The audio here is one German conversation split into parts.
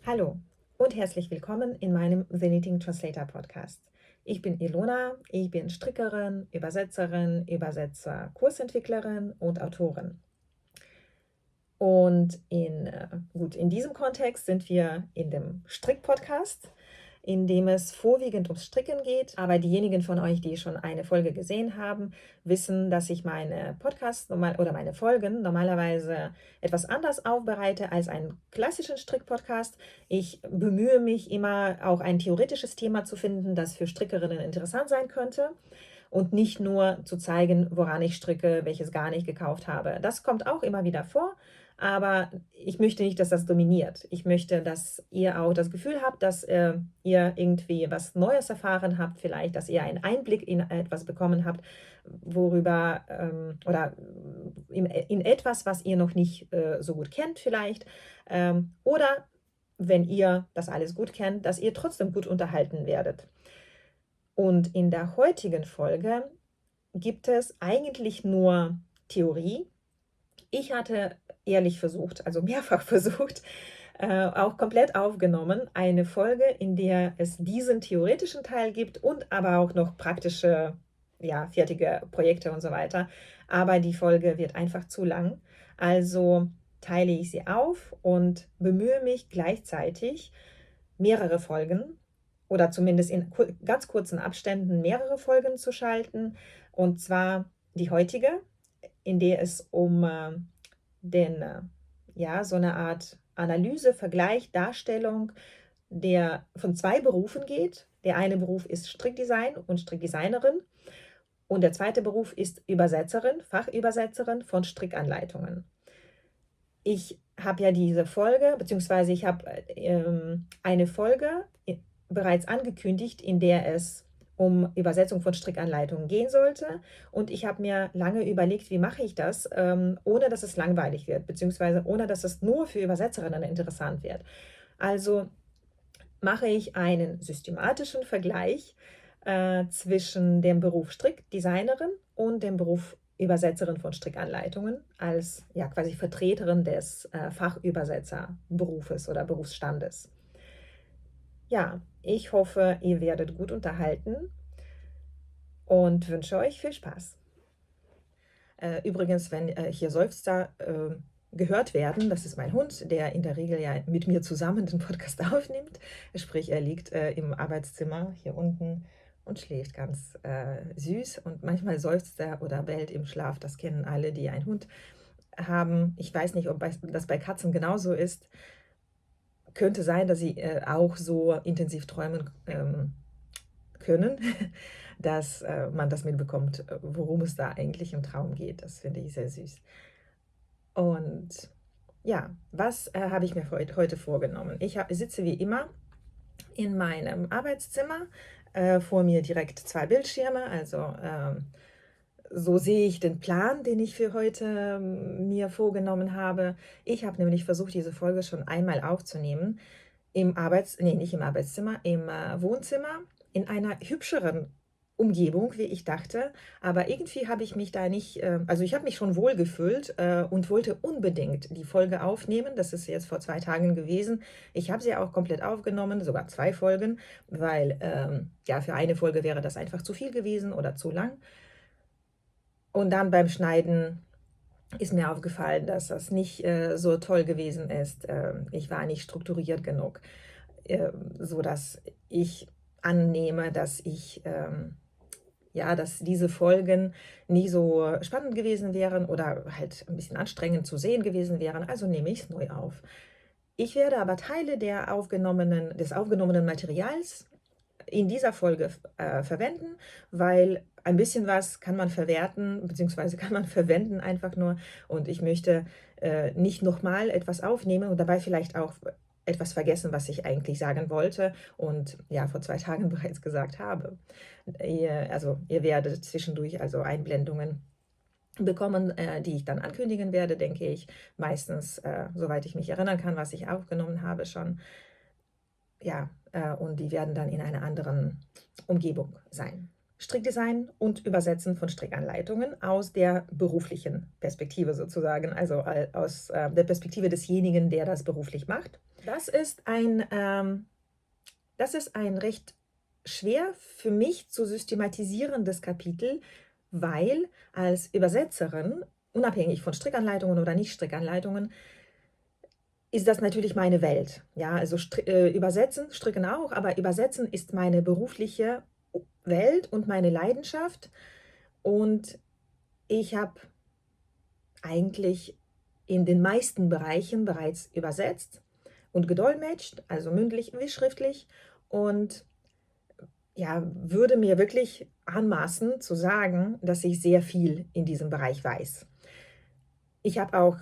Hallo und herzlich willkommen in meinem The Knitting Translator Podcast. Ich bin Ilona, ich bin Strickerin, Übersetzerin, Übersetzer, Kursentwicklerin und Autorin. Und in diesem Kontext sind wir in dem Strick-Podcast, in dem es vorwiegend ums Stricken geht. Aber diejenigen von euch, die schon eine Folge gesehen haben, wissen, dass ich meine Podcasts oder meine Folgen normalerweise etwas anders aufbereite als einen klassischen Strick-Podcast. Ich bemühe mich immer, auch ein theoretisches Thema zu finden, das für Strickerinnen interessant sein könnte. Und nicht nur zu zeigen, woran ich stricke, welches gar nicht gekauft habe. Das kommt auch immer wieder vor, aber ich möchte nicht, dass das dominiert. Ich möchte, dass ihr auch das Gefühl habt, dass ihr irgendwie was Neues erfahren habt, vielleicht, dass ihr einen Einblick in etwas bekommen habt, worüber oder in etwas, was ihr noch nicht so gut kennt vielleicht. Oder wenn ihr das alles gut kennt, dass ihr trotzdem gut unterhalten werdet. Und in der heutigen Folge gibt es eigentlich nur Theorie. Ich hatte ehrlich versucht, also mehrfach versucht, auch komplett aufgenommen, eine Folge, in der es diesen theoretischen Teil gibt und aber auch noch praktische, ja, fertige Projekte und so weiter. Aber die Folge wird einfach zu lang. Also teile ich sie auf und bemühe mich gleichzeitig, mehrere Folgen oder zumindest in ganz kurzen Abständen mehrere Folgen zu schalten. Und zwar die heutige, in der es um so eine Art Analyse, Vergleich, Darstellung von zwei Berufen geht. Der eine Beruf ist Strickdesign und Strickdesignerin und der zweite Beruf ist Übersetzerin, Fachübersetzerin von Strickanleitungen. Ich habe ja diese Folge, beziehungsweise ich habe eine Folge bereits angekündigt, in der es um Übersetzung von Strickanleitungen gehen sollte. Und ich habe mir lange überlegt, wie mache ich das, ohne dass es langweilig wird, beziehungsweise ohne dass es nur für Übersetzerinnen interessant wird. Also mache ich einen systematischen Vergleich zwischen dem Beruf Strickdesignerin und dem Beruf Übersetzerin von Strickanleitungen als ja quasi Vertreterin des Fachübersetzerberufes oder Berufsstandes. Ja, ich hoffe, ihr werdet gut unterhalten und wünsche euch viel Spaß. Übrigens, wenn hier Seufzer gehört werden, das ist mein Hund, der in der Regel ja mit mir zusammen den Podcast aufnimmt. Sprich, er liegt im Arbeitszimmer hier unten und schläft ganz süß und manchmal seufzt er oder bellt im Schlaf. Das kennen alle, die einen Hund haben. Ich weiß nicht, ob das bei Katzen genauso ist. Könnte sein, dass sie auch so intensiv träumen können, dass man das mitbekommt, worum es da eigentlich im Traum geht. Das finde ich sehr süß. Und ja, was habe ich mir heute vorgenommen? Ich sitze wie immer in meinem Arbeitszimmer, vor mir direkt zwei Bildschirme, also so sehe ich den Plan, den ich für heute mir vorgenommen habe. Ich habe nämlich versucht, diese Folge schon einmal aufzunehmen, nicht im Arbeitszimmer, im Wohnzimmer, in einer hübscheren Umgebung, wie ich dachte. Aber irgendwie habe ich mich da nicht, also ich habe mich schon wohl gefühlt und wollte unbedingt die Folge aufnehmen. Das ist jetzt vor 2 Tagen gewesen. Ich habe sie auch komplett aufgenommen, sogar 2 Folgen, weil ja, für eine Folge wäre das einfach zu viel gewesen oder zu lang. Und dann beim Schneiden ist mir aufgefallen, dass das nicht so toll gewesen ist. Ich war nicht strukturiert genug, sodass ich annehme, dass diese Folgen nie so spannend gewesen wären oder halt ein bisschen anstrengend zu sehen gewesen wären. Also nehme ich es neu auf. Ich werde aber Teile des aufgenommenen Materials in dieser Folge verwenden, weil ein bisschen was kann man verwerten, beziehungsweise kann man verwenden einfach nur. Und ich möchte nicht nochmal etwas aufnehmen und dabei vielleicht auch etwas vergessen, was ich eigentlich sagen wollte und ja, vor 2 Tagen bereits gesagt habe. Ihr werdet zwischendurch also Einblendungen bekommen, die ich dann ankündigen werde, denke ich. Meistens, soweit ich mich erinnern kann, was ich aufgenommen habe schon. Ja, und die werden dann in einer anderen Umgebung sein. Strickdesign und Übersetzen von Strickanleitungen aus der beruflichen Perspektive sozusagen, also aus der Perspektive desjenigen, der das beruflich macht. Das ist ein recht schwer für mich zu systematisierendes Kapitel, weil als Übersetzerin, unabhängig von Strickanleitungen oder Nicht-Strickanleitungen, ist das natürlich meine Welt. Ja, also übersetzen, stricken auch, aber übersetzen ist meine berufliche Welt und meine Leidenschaft. Und ich habe eigentlich in den meisten Bereichen bereits übersetzt und gedolmetscht, also mündlich wie schriftlich. Und ja, würde mir wirklich anmaßen zu sagen, dass ich sehr viel in diesem Bereich weiß. Ich habe auch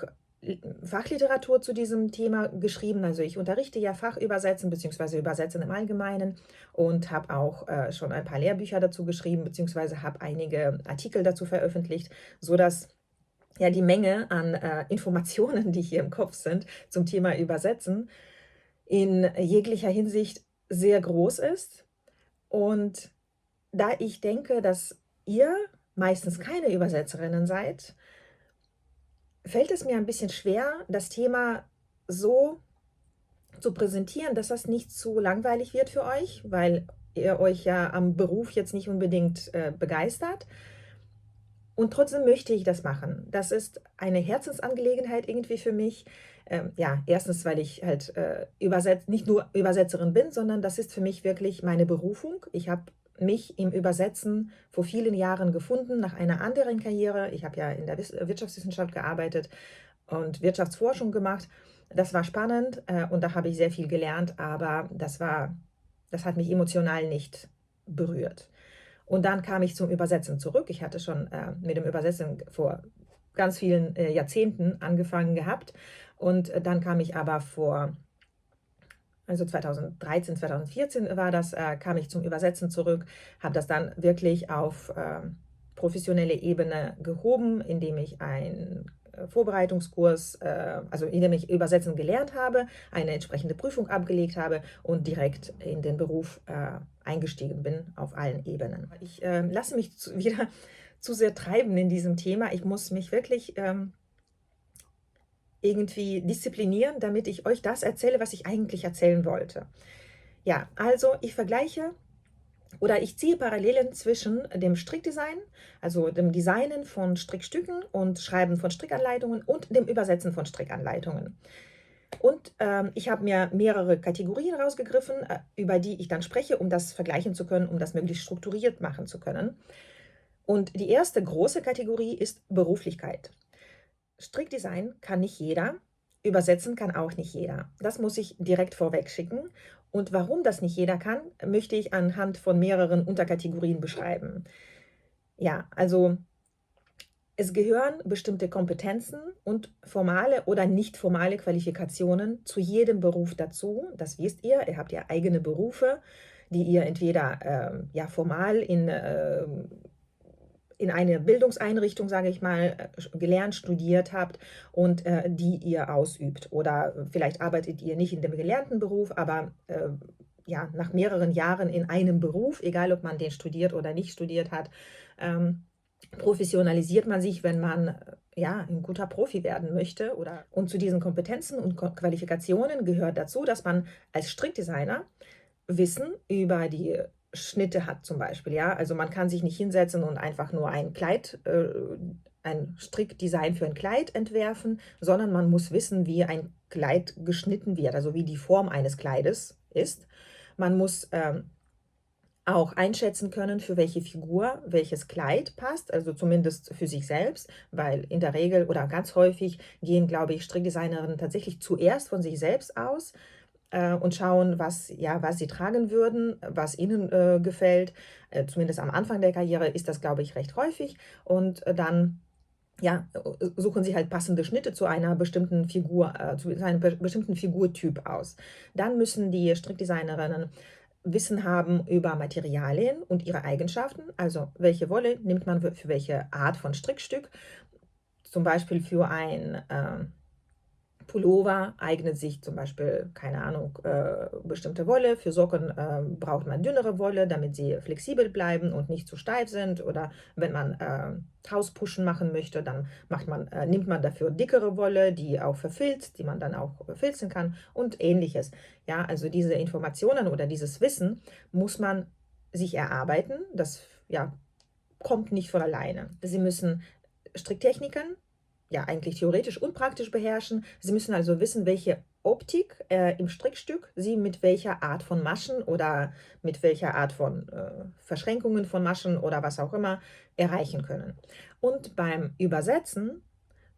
Fachliteratur zu diesem Thema geschrieben. Also ich unterrichte ja Fachübersetzen bzw. Übersetzen im Allgemeinen und habe auch schon ein paar Lehrbücher dazu geschrieben bzw. habe einige Artikel dazu veröffentlicht, sodass ja die Menge an Informationen, die hier im Kopf sind zum Thema Übersetzen, in jeglicher Hinsicht sehr groß ist. Und da ich denke, dass ihr meistens keine Übersetzerinnen seid, fällt es mir ein bisschen schwer, das Thema so zu präsentieren, dass das nicht zu langweilig wird für euch, weil ihr euch ja am Beruf jetzt nicht unbedingt begeistert. Und trotzdem möchte ich das machen. Das ist eine Herzensangelegenheit irgendwie für mich. Ja, erstens, weil ich halt nicht nur Übersetzerin bin, sondern das ist für mich wirklich meine Berufung. Ich habe mich im Übersetzen vor vielen Jahren gefunden, nach einer anderen Karriere. Ich habe ja in der Wirtschaftswissenschaft gearbeitet und Wirtschaftsforschung gemacht. Das war spannend und da habe ich sehr viel gelernt, aber das hat mich emotional nicht berührt. Und dann kam ich zum Übersetzen zurück. Ich hatte schon mit dem Übersetzen vor ganz vielen Jahrzehnten angefangen gehabt. Und dann kam ich aber also 2013, 2014 war das, kam ich zum Übersetzen zurück, habe das dann wirklich auf professionelle Ebene gehoben, indem ich einen Vorbereitungskurs, also indem ich Übersetzen gelernt habe, eine entsprechende Prüfung abgelegt habe und direkt in den Beruf eingestiegen bin auf allen Ebenen. Ich lasse mich wieder zu sehr treiben in diesem Thema. Ich muss mich wirklich irgendwie disziplinieren, damit ich euch das erzähle, was ich eigentlich erzählen wollte. Ja, also ich vergleiche oder ich ziehe Parallelen zwischen dem Strickdesign, also dem Designen von Strickstücken und Schreiben von Strickanleitungen und dem Übersetzen von Strickanleitungen. Und ich habe mir mehrere Kategorien rausgegriffen, über die ich dann spreche, um das vergleichen zu können, um das möglichst strukturiert machen zu können. Und die erste große Kategorie ist Beruflichkeit. Strickdesign kann nicht jeder, übersetzen kann auch nicht jeder. Das muss ich direkt vorweg schicken. Und warum das nicht jeder kann, möchte ich anhand von mehreren Unterkategorien beschreiben. Ja, also es gehören bestimmte Kompetenzen und formale oder nicht formale Qualifikationen zu jedem Beruf dazu. Das wisst ihr. Ihr habt ja eigene Berufe, die ihr entweder ja, formal in eine Bildungseinrichtung, sage ich mal, gelernt, studiert habt und die ihr ausübt. Oder vielleicht arbeitet ihr nicht in dem gelernten Beruf, aber ja, nach mehreren Jahren in einem Beruf, egal ob man den studiert oder nicht studiert hat, professionalisiert man sich, wenn man ja, ein guter Profi werden möchte. Und zu diesen Kompetenzen und Qualifikationen gehört dazu, dass man als Strickdesigner Wissen über die Schnitte hat zum Beispiel. Ja? Also man kann sich nicht hinsetzen und einfach nur ein Strickdesign für ein Kleid entwerfen, sondern man muss wissen, wie ein Kleid geschnitten wird, also wie die Form eines Kleides ist. Man muss auch einschätzen können, für welche Figur welches Kleid passt, also zumindest für sich selbst, weil in der Regel oder ganz häufig gehen, glaube ich, Strickdesignerinnen tatsächlich zuerst von sich selbst aus und schauen, was sie tragen würden, was ihnen gefällt. Zumindest am Anfang der Karriere ist das, glaube ich, recht häufig. Und dann ja, suchen sie halt passende Schnitte zu einer bestimmten Figur, zu einem bestimmten Figurtyp aus. Dann müssen die Strickdesignerinnen Wissen haben über Materialien und ihre Eigenschaften, also welche Wolle nimmt man für welche Art von Strickstück, zum Beispiel für ein Pullover eignet sich zum Beispiel, keine Ahnung, bestimmte Wolle. Für Socken braucht man dünnere Wolle, damit sie flexibel bleiben und nicht zu steif sind. Oder wenn man Hauspushen machen möchte, dann nimmt man dafür dickere Wolle, die auch verfilzt, die man dann auch filzen kann und ähnliches. Ja, also diese Informationen oder dieses Wissen muss man sich erarbeiten. Das ja, kommt nicht von alleine. Sie müssen Stricktechniken ja eigentlich theoretisch und praktisch beherrschen. Sie müssen also wissen, welche Optik im Strickstück Sie mit welcher Art von Maschen oder mit welcher Art von Verschränkungen von Maschen oder was auch immer erreichen können. Und beim Übersetzen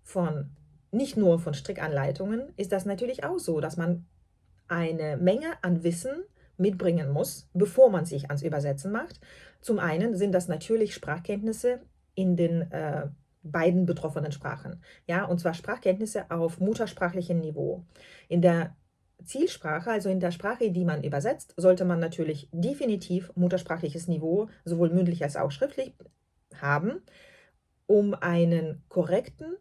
von nicht nur von Strickanleitungen ist das natürlich auch so, dass man eine Menge an Wissen mitbringen muss, bevor man sich ans Übersetzen macht. Zum einen sind das natürlich Sprachkenntnisse in den beiden betroffenen Sprachen. Ja, und zwar Sprachkenntnisse auf muttersprachlichem Niveau. In der Zielsprache, also in der Sprache, die man übersetzt, sollte man natürlich definitiv muttersprachliches Niveau, sowohl mündlich als auch schriftlich, haben, um einen korrekten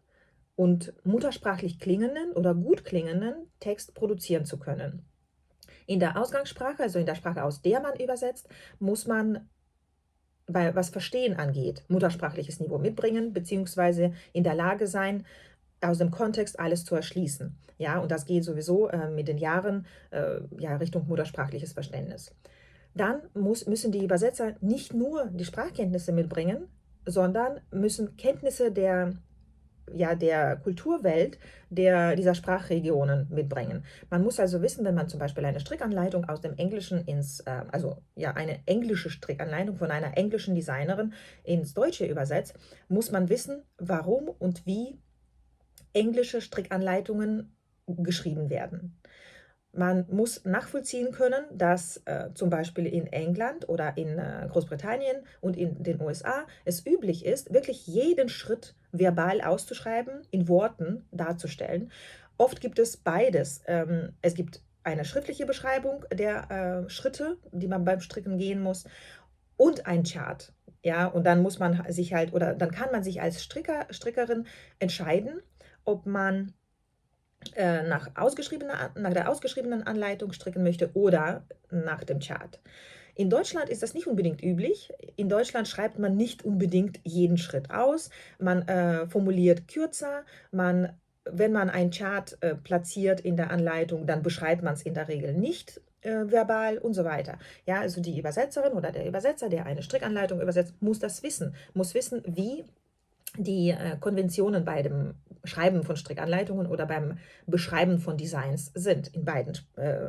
und muttersprachlich klingenden oder gut klingenden Text produzieren zu können. In der Ausgangssprache, also in der Sprache, aus der man übersetzt, muss man, was Verstehen angeht, muttersprachliches Niveau mitbringen, beziehungsweise in der Lage sein, aus dem Kontext alles zu erschließen. Ja, und das geht sowieso mit den Jahren ja, Richtung muttersprachliches Verständnis. Dann müssen die Übersetzer nicht nur die Sprachkenntnisse mitbringen, sondern müssen Kenntnisse der Kulturwelt dieser Sprachregionen mitbringen. Man muss also wissen, wenn man zum Beispiel eine Strickanleitung aus dem Englischen eine englische Strickanleitung von einer englischen Designerin ins Deutsche übersetzt, muss man wissen, warum und wie englische Strickanleitungen geschrieben werden. Man muss nachvollziehen können, dass zum Beispiel in England oder in Großbritannien und in den USA es üblich ist, wirklich jeden Schritt verbal auszuschreiben, in Worten darzustellen. Oft gibt es beides. Es gibt eine schriftliche Beschreibung der Schritte, die man beim Stricken gehen muss, und ein Chart. Ja, und dann muss man sich halt, oder dann kann man sich als Strickerin entscheiden, ob man nach der ausgeschriebenen Anleitung stricken möchte oder nach dem Chart. In Deutschland ist das nicht unbedingt üblich. In Deutschland schreibt man nicht unbedingt jeden Schritt aus. Man formuliert kürzer. Wenn man einen Chart platziert in der Anleitung, dann beschreibt man es in der Regel nicht verbal und so weiter. Ja, also die Übersetzerin oder der Übersetzer, der eine Strickanleitung übersetzt, muss das wissen. Muss wissen, wie die Konventionen bei dem Schreiben von Strickanleitungen oder beim Beschreiben von Designs sind, in beiden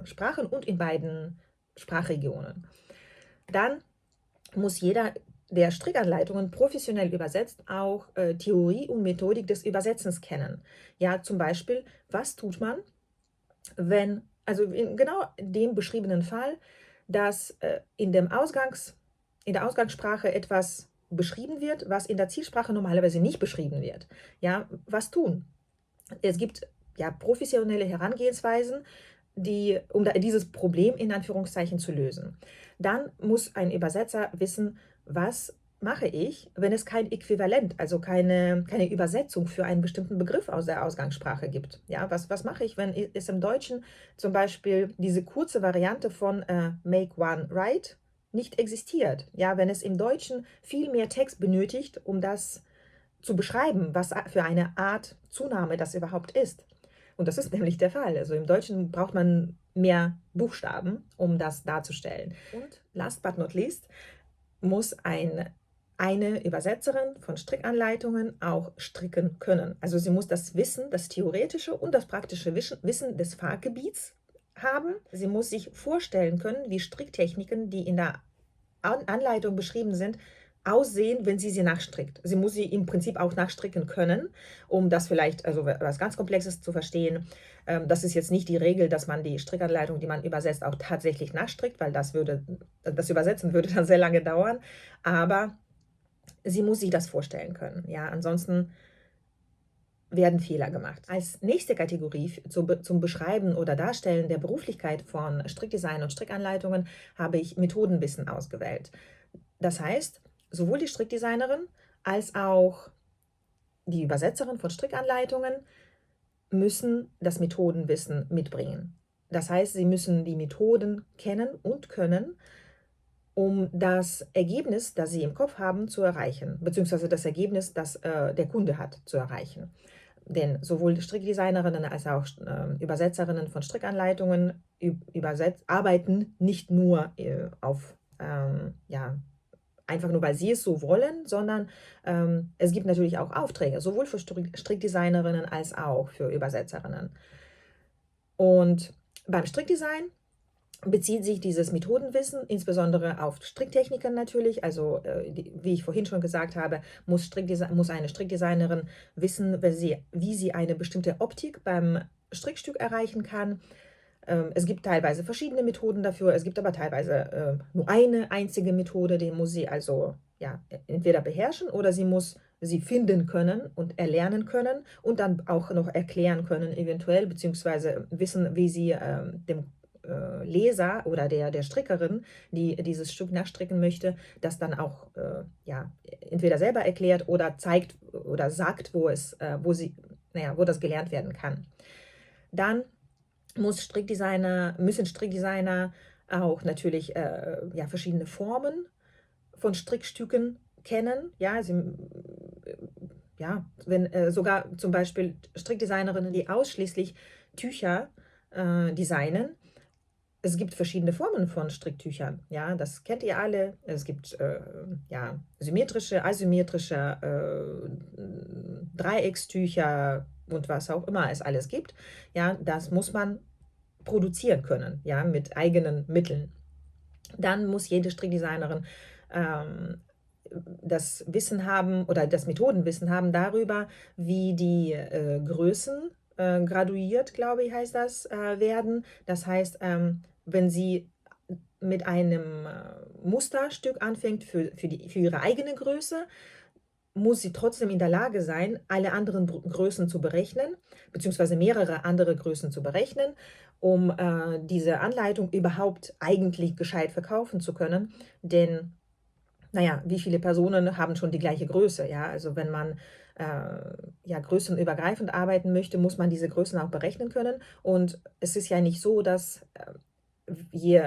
Sprachen und in beiden Sprachregionen. Dann muss jeder, der Strickanleitungen professionell übersetzt, auch Theorie und Methodik des Übersetzens kennen. Ja, zum Beispiel, was tut man, wenn, also in genau dem beschriebenen Fall, dass in der Ausgangssprache etwas beschrieben wird, was in der Zielsprache normalerweise nicht beschrieben wird. Ja, was tun? Es gibt ja professionelle Herangehensweisen, um dieses Problem in Anführungszeichen zu lösen. Dann muss ein Übersetzer wissen, was mache ich, wenn es kein Äquivalent, also keine Übersetzung für einen bestimmten Begriff aus der Ausgangssprache gibt. Ja, was mache ich, wenn es im Deutschen zum Beispiel diese kurze Variante von make one right nicht existiert. Ja, wenn es im Deutschen viel mehr Text benötigt, um das zu beschreiben, was für eine Art Zunahme das überhaupt ist. Und das ist nämlich der Fall. Also im Deutschen braucht man mehr Buchstaben, um das darzustellen. Und last but not least muss eine Übersetzerin von Strickanleitungen auch stricken können. Also sie muss das Wissen, das theoretische und das praktische Wissen des Fachgebiets haben. Sie muss sich vorstellen können, wie Stricktechniken, die in der Anleitung beschrieben sind, aussehen, wenn sie nachstrickt. Sie muss sie im Prinzip auch nachstricken können, um das vielleicht, also was ganz Komplexes zu verstehen. Das ist jetzt nicht die Regel, dass man die Strickanleitung, die man übersetzt, auch tatsächlich nachstrickt, weil das Übersetzen würde dann sehr lange dauern. Aber sie muss sich das vorstellen können. Ja, ansonsten werden Fehler gemacht. Als nächste Kategorie zum Beschreiben oder Darstellen der Beruflichkeit von Strickdesign und Strickanleitungen habe ich Methodenwissen ausgewählt. Das heißt, sowohl die Strickdesignerin als auch die Übersetzerin von Strickanleitungen müssen das Methodenwissen mitbringen. Das heißt, sie müssen die Methoden kennen und können, um das Ergebnis, das sie im Kopf haben, zu erreichen, beziehungsweise das Ergebnis, das der Kunde hat, zu erreichen. Denn sowohl Strickdesignerinnen als auch Übersetzerinnen von Strickanleitungen arbeiten nicht nur einfach nur, weil sie es so wollen, sondern es gibt natürlich auch Aufträge, sowohl für Strickdesignerinnen als auch für Übersetzerinnen. Und beim Strickdesign bezieht sich dieses Methodenwissen insbesondere auf Stricktechniken natürlich. Also wie ich vorhin schon gesagt habe, muss eine Strickdesignerin wissen, wie sie eine bestimmte Optik beim Strickstück erreichen kann. Es gibt teilweise verschiedene Methoden dafür, es gibt aber teilweise nur eine einzige Methode, die muss sie also entweder beherrschen oder sie muss sie finden können und erlernen können und dann auch noch erklären können eventuell, beziehungsweise wissen, wie sie dem Leser oder der Strickerin, die dieses Stück nachstricken möchte, das dann auch entweder selber erklärt oder zeigt oder sagt, wo das gelernt werden kann. Dann müssen Strickdesigner auch natürlich verschiedene Formen von Strickstücken kennen. Wenn sogar zum Beispiel Strickdesignerinnen, die ausschließlich Tücher designen. Es gibt verschiedene Formen von Stricktüchern. Ja, das kennt ihr alle. Es gibt symmetrische, asymmetrische, Dreieckstücher und was auch immer es alles gibt. Ja, das muss man produzieren können, ja, mit eigenen Mitteln. Dann muss jede Strickdesignerin das Wissen haben oder das Methodenwissen haben darüber, wie die Größen graduiert, glaube ich, heißt das, werden. Das heißt, wenn sie mit einem Musterstück anfängt für ihre eigene Größe, muss sie trotzdem in der Lage sein, alle anderen Größen zu berechnen, beziehungsweise mehrere andere Größen zu berechnen, um diese Anleitung überhaupt eigentlich gescheit verkaufen zu können. Denn, wie viele Personen haben schon die gleiche Größe? Ja? Also wenn man größenübergreifend arbeiten möchte, muss man diese Größen auch berechnen können. Und es ist ja nicht so, dass je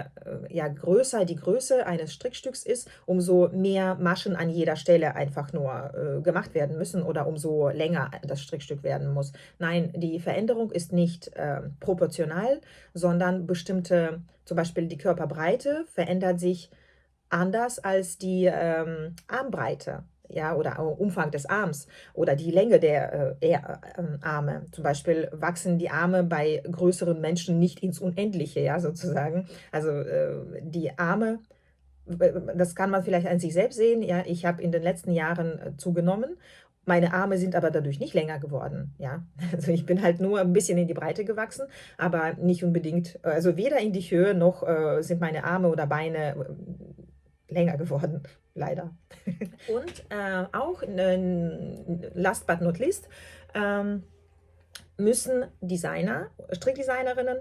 größer die Größe eines Strickstücks ist, umso mehr Maschen an jeder Stelle einfach nur gemacht werden müssen oder umso länger das Strickstück werden muss. Nein, die Veränderung ist nicht proportional, sondern zum Beispiel die Körperbreite verändert sich anders als die Armbreite. Ja, oder Umfang des Arms oder die Länge der Arme. Zum Beispiel wachsen die Arme bei größeren Menschen nicht ins Unendliche, ja, sozusagen. Also die Arme, das kann man vielleicht an sich selbst sehen. Ja, ich habe in den letzten Jahren zugenommen. Meine Arme sind aber dadurch nicht länger geworden. Ja, also ich bin halt nur ein bisschen in die Breite gewachsen, aber nicht unbedingt, also weder in die Höhe noch sind meine Arme oder Beine länger geworden, leider. Und auch, last but not least, müssen Strickdesignerinnen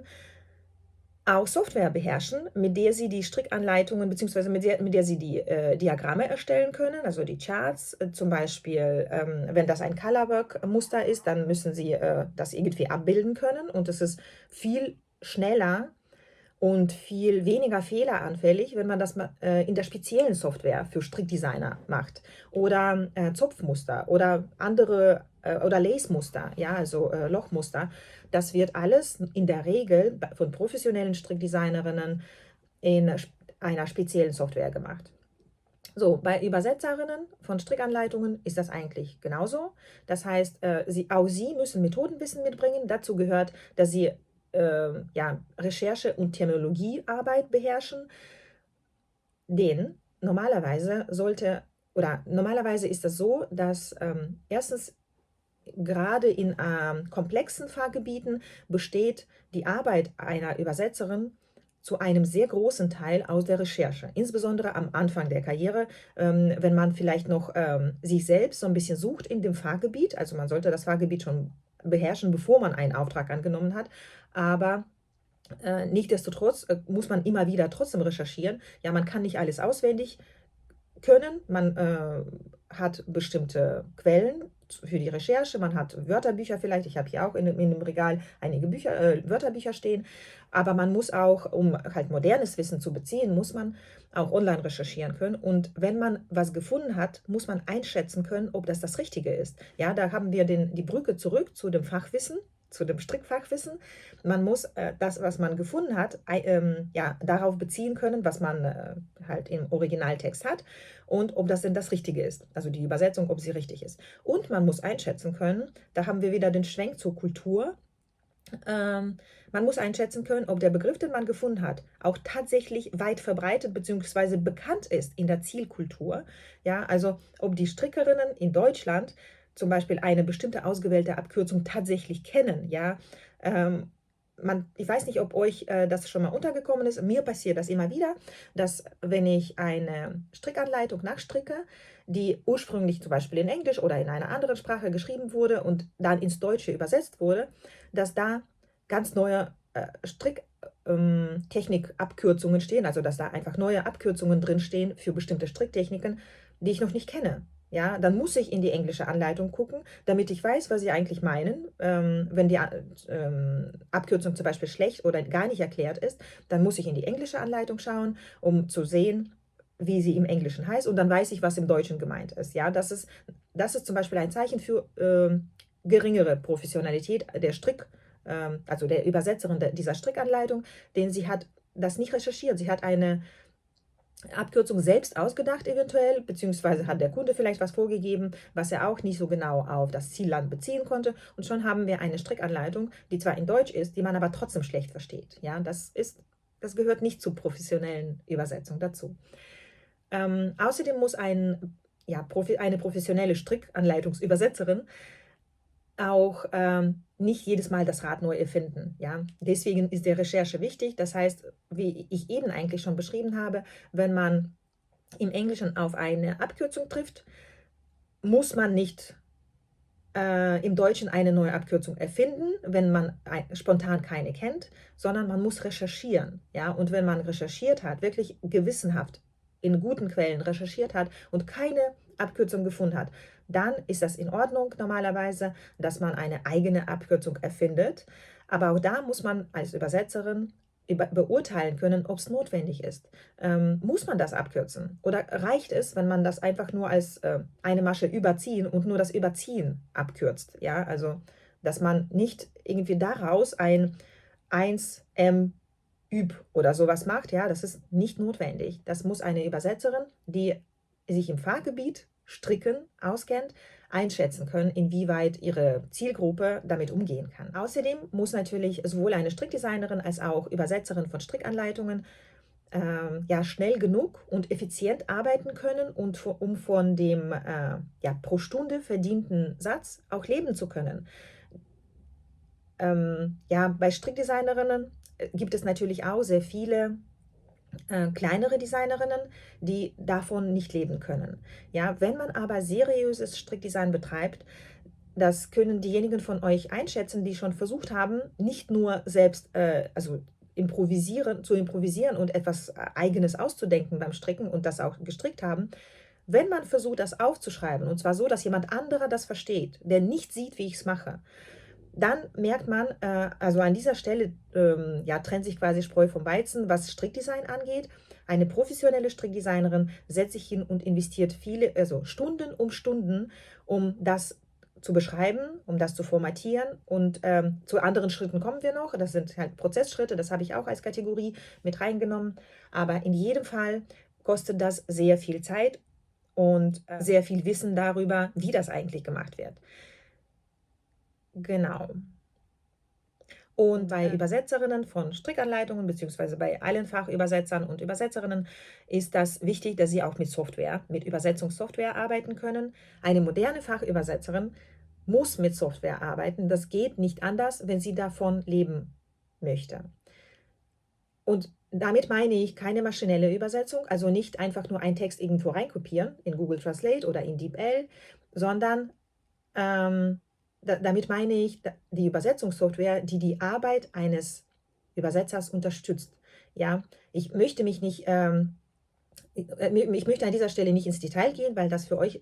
auch Software beherrschen, mit der sie die Strickanleitungen bzw. mit der sie die Diagramme erstellen können, also die Charts. Zum Beispiel, wenn das ein Colorwork-Muster ist, dann müssen sie das irgendwie abbilden können und es ist viel schneller und viel weniger fehleranfällig, wenn man das in der speziellen Software für Strickdesigner macht. Oder Zopfmuster oder andere oder Lace-Muster, ja, also Lochmuster. Das wird alles in der Regel von professionellen Strickdesignerinnen in einer speziellen Software gemacht. So, bei Übersetzerinnen von Strickanleitungen ist das eigentlich genauso. Das heißt, auch sie müssen Methodenwissen mitbringen. Dazu gehört, dass sie Recherche- und Terminologiearbeit beherrschen, denn normalerweise ist das so, dass erstens gerade in komplexen Fachgebieten besteht die Arbeit einer Übersetzerin zu einem sehr großen Teil aus der Recherche, insbesondere am Anfang der Karriere, wenn man vielleicht noch sich selbst so ein bisschen sucht in dem Fachgebiet, also man sollte das Fachgebiet schon beherrschen, bevor man einen Auftrag angenommen hat, aber nichtsdestotrotz muss man immer wieder trotzdem recherchieren. Ja, man kann nicht alles auswendig können, man hat bestimmte Quellen für die Recherche, man hat Wörterbücher vielleicht, ich habe hier auch in dem Regal einige Wörterbücher stehen, aber man muss auch, um halt modernes Wissen zu beziehen, muss man auch online recherchieren können. Und wenn man was gefunden hat, muss man einschätzen können, ob das Richtige ist. Ja, da haben wir die Brücke zurück zu dem Fachwissen, zu dem Strickfachwissen. Man muss das, was man gefunden hat, ja, darauf beziehen können, was man halt im Originaltext hat und ob das denn das Richtige ist. Also die Übersetzung, ob sie richtig ist. Und man muss einschätzen können, da haben wir wieder den Schwenk zur Kultur. Man muss einschätzen können, ob der Begriff, den man gefunden hat, auch tatsächlich weit verbreitet bzw. bekannt ist in der Zielkultur. Ja, also ob die Strickerinnen in Deutschland zum Beispiel eine bestimmte ausgewählte Abkürzung tatsächlich kennen. Ja, ich weiß nicht, ob euch das schon mal untergekommen ist. Mir passiert das immer wieder, dass wenn ich eine Strickanleitung nachstricke, die ursprünglich zum Beispiel in Englisch oder in einer anderen Sprache geschrieben wurde und dann ins Deutsche übersetzt wurde, dass da ganz neue Stricktechnik-Abkürzungen stehen, also dass da einfach neue Abkürzungen drin stehen für bestimmte Stricktechniken, die ich noch nicht kenne. Ja, dann muss ich in die englische Anleitung gucken, damit ich weiß, was sie eigentlich meinen. Wenn die Abkürzung zum Beispiel schlecht oder gar nicht erklärt ist, dann muss ich in die englische Anleitung schauen, um zu sehen, wie sie im Englischen heißt. Und dann weiß ich, was im Deutschen gemeint ist. Ja, das ist zum Beispiel ein Zeichen für geringere Professionalität der also der Übersetzerin dieser Strickanleitung, denn sie hat das nicht recherchiert. Sie hat eine Abkürzung selbst ausgedacht eventuell, beziehungsweise hat der Kunde vielleicht was vorgegeben, was er auch nicht so genau auf das Zielland beziehen konnte. Und schon haben wir eine Strickanleitung, die zwar in Deutsch ist, die man aber trotzdem schlecht versteht. Ja, das gehört nicht zur professionellen Übersetzung dazu. Außerdem muss eine professionelle Strickanleitungsübersetzerin auch nicht jedes Mal das Rad neu erfinden. Ja? Deswegen ist die Recherche wichtig. Das heißt, wie ich eben eigentlich schon beschrieben habe, wenn man im Englischen auf eine Abkürzung trifft, muss man nicht im Deutschen eine neue Abkürzung erfinden, wenn man spontan keine kennt, sondern man muss recherchieren. Ja? Und wenn man recherchiert hat, wirklich gewissenhaft in guten Quellen recherchiert hat und keine Abkürzung gefunden hat, dann ist das in Ordnung normalerweise, dass man eine eigene Abkürzung erfindet. Aber auch da muss man als Übersetzerin beurteilen können, ob es notwendig ist. Muss man das abkürzen? Oder reicht es, wenn man das einfach nur als eine Masche überziehen und nur das Überziehen abkürzt? Ja, also, dass man nicht irgendwie daraus ein 1M Üb oder sowas macht, ja, das ist nicht notwendig. Das muss eine Übersetzerin, die sich im Fachgebiet Stricken auskennt, einschätzen können, inwieweit ihre Zielgruppe damit umgehen kann. Außerdem muss natürlich sowohl eine Strickdesignerin als auch Übersetzerin von Strickanleitungen ja, schnell genug und effizient arbeiten können, und um von dem pro Stunde verdienten Satz auch leben zu können. Ja, bei Strickdesignerinnen gibt es natürlich auch sehr viele kleinere Designerinnen, die davon nicht leben können. Ja, wenn man aber seriöses Strickdesign betreibt, das können diejenigen von euch einschätzen, die schon versucht haben, nicht nur selbst also zu improvisieren und etwas Eigenes auszudenken beim Stricken und das auch gestrickt haben. Wenn man versucht, das aufzuschreiben, und zwar so, dass jemand anderer das versteht, der nicht sieht, wie ich es mache, dann merkt man, also an dieser Stelle trennt sich quasi Spreu vom Weizen, was Strickdesign angeht. Eine professionelle Strickdesignerin setzt sich hin und investiert also Stunden um Stunden, um das zu beschreiben, um das zu formatieren, und zu anderen Schritten kommen wir noch. Das sind halt Prozessschritte, das habe ich auch als Kategorie mit reingenommen. Aber in jedem Fall kostet das sehr viel Zeit und sehr viel Wissen darüber, wie das eigentlich gemacht wird. Genau. Und bei Übersetzerinnen von Strickanleitungen beziehungsweise bei allen Fachübersetzern und Übersetzerinnen ist das wichtig, dass sie auch mit Übersetzungssoftware arbeiten können. Eine moderne Fachübersetzerin muss mit Software arbeiten. Das geht nicht anders, wenn sie davon leben möchte. Und damit meine ich keine maschinelle Übersetzung, also nicht einfach nur einen Text irgendwo reinkopieren in Google Translate oder in DeepL, sondern damit meine ich die Übersetzungssoftware, die die Arbeit eines Übersetzers unterstützt. Ja, ich möchte mich nicht Ich möchte an dieser Stelle nicht ins Detail gehen, weil das für euch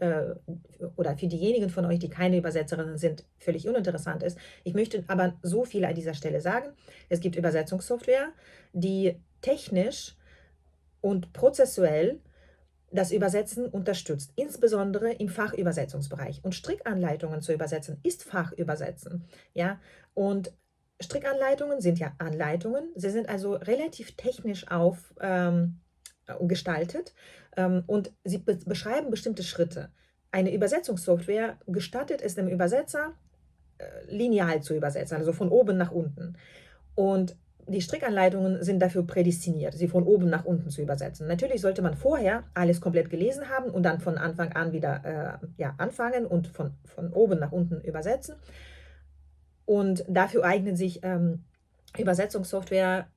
oder für diejenigen von euch, die keine Übersetzerinnen sind, völlig uninteressant ist. Ich möchte aber so viel an dieser Stelle sagen. Es gibt Übersetzungssoftware, die technisch und prozessuell das Übersetzen unterstützt, insbesondere im Fachübersetzungsbereich. Und Strickanleitungen zu übersetzen ist Fachübersetzen. Ja? Und Strickanleitungen sind ja Anleitungen. Sie sind also relativ technisch gestaltet und sie beschreiben bestimmte Schritte. Eine Übersetzungssoftware gestattet es dem Übersetzer, lineal zu übersetzen, also von oben nach unten. Und die Strickanleitungen sind dafür prädestiniert, sie von oben nach unten zu übersetzen. Natürlich sollte man vorher alles komplett gelesen haben und dann von Anfang an wieder anfangen und von oben nach unten übersetzen. Und dafür eignet sich Übersetzungssoftware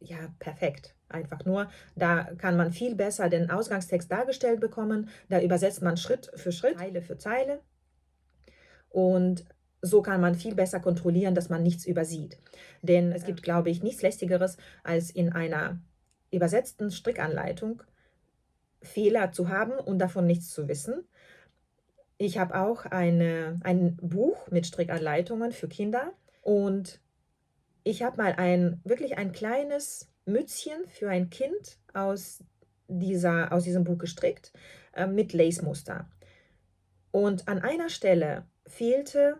ja perfekt. Einfach nur, da kann man viel besser den Ausgangstext dargestellt bekommen. Da übersetzt man Schritt für Schritt, Zeile für Zeile. Und so kann man viel besser kontrollieren, dass man nichts übersieht. Denn es gibt, glaube ich, nichts Lästigeres, als in einer übersetzten Strickanleitung Fehler zu haben und davon nichts zu wissen. Ich habe auch ein Buch mit Strickanleitungen für Kinder und ich habe mal wirklich ein kleines Mützchen für ein Kind aus diesem Buch gestrickt mit Lace-Muster. Und an einer Stelle fehlte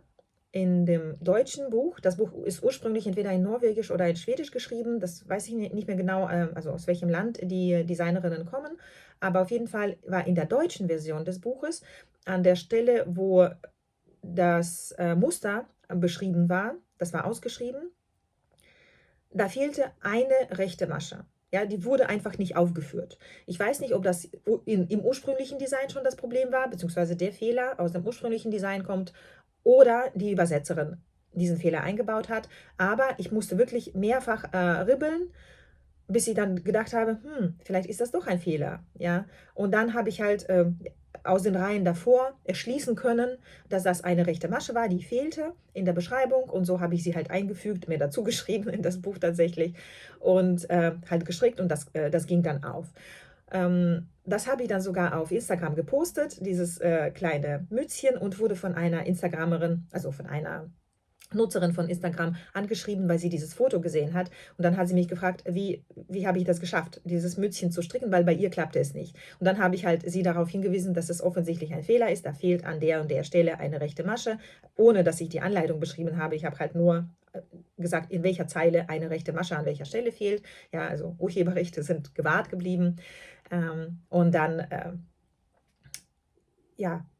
in dem deutschen Buch, das Buch ist ursprünglich entweder in Norwegisch oder in Schwedisch geschrieben, das weiß ich nicht mehr genau, also aus welchem Land die Designerinnen kommen, aber auf jeden Fall war in der deutschen Version des Buches an der Stelle, wo das Muster beschrieben war, das war ausgeschrieben, da fehlte eine rechte Masche. Ja, die wurde einfach nicht aufgeführt. Ich weiß nicht, ob das im ursprünglichen Design schon das Problem war, beziehungsweise der Fehler aus dem ursprünglichen Design kommt oder die Übersetzerin diesen Fehler eingebaut hat. Aber ich musste wirklich mehrfach ribbeln, bis ich dann gedacht habe, vielleicht ist das doch ein Fehler. Ja? Und dann habe ich halt aus den Reihen davor erschließen können, dass das eine rechte Masche war, die fehlte in der Beschreibung. Und so habe ich sie halt eingefügt, mir dazu geschrieben in das Buch tatsächlich und halt gestrickt und das ging dann auf. Das habe ich dann sogar auf Instagram gepostet, dieses kleine Mützchen, und wurde von einer Instagramerin, also von einer Nutzerin von Instagram angeschrieben, weil sie dieses Foto gesehen hat. Und dann hat sie mich gefragt, wie habe ich das geschafft, dieses Mützchen zu stricken, weil bei ihr klappte es nicht. Und dann habe ich halt sie darauf hingewiesen, dass es offensichtlich ein Fehler ist. Da fehlt an der und der Stelle eine rechte Masche, ohne dass ich die Anleitung beschrieben habe. Ich habe halt nur gesagt, in welcher Zeile eine rechte Masche an welcher Stelle fehlt. Ja, also Urheberrechte sind gewahrt geblieben. Und dann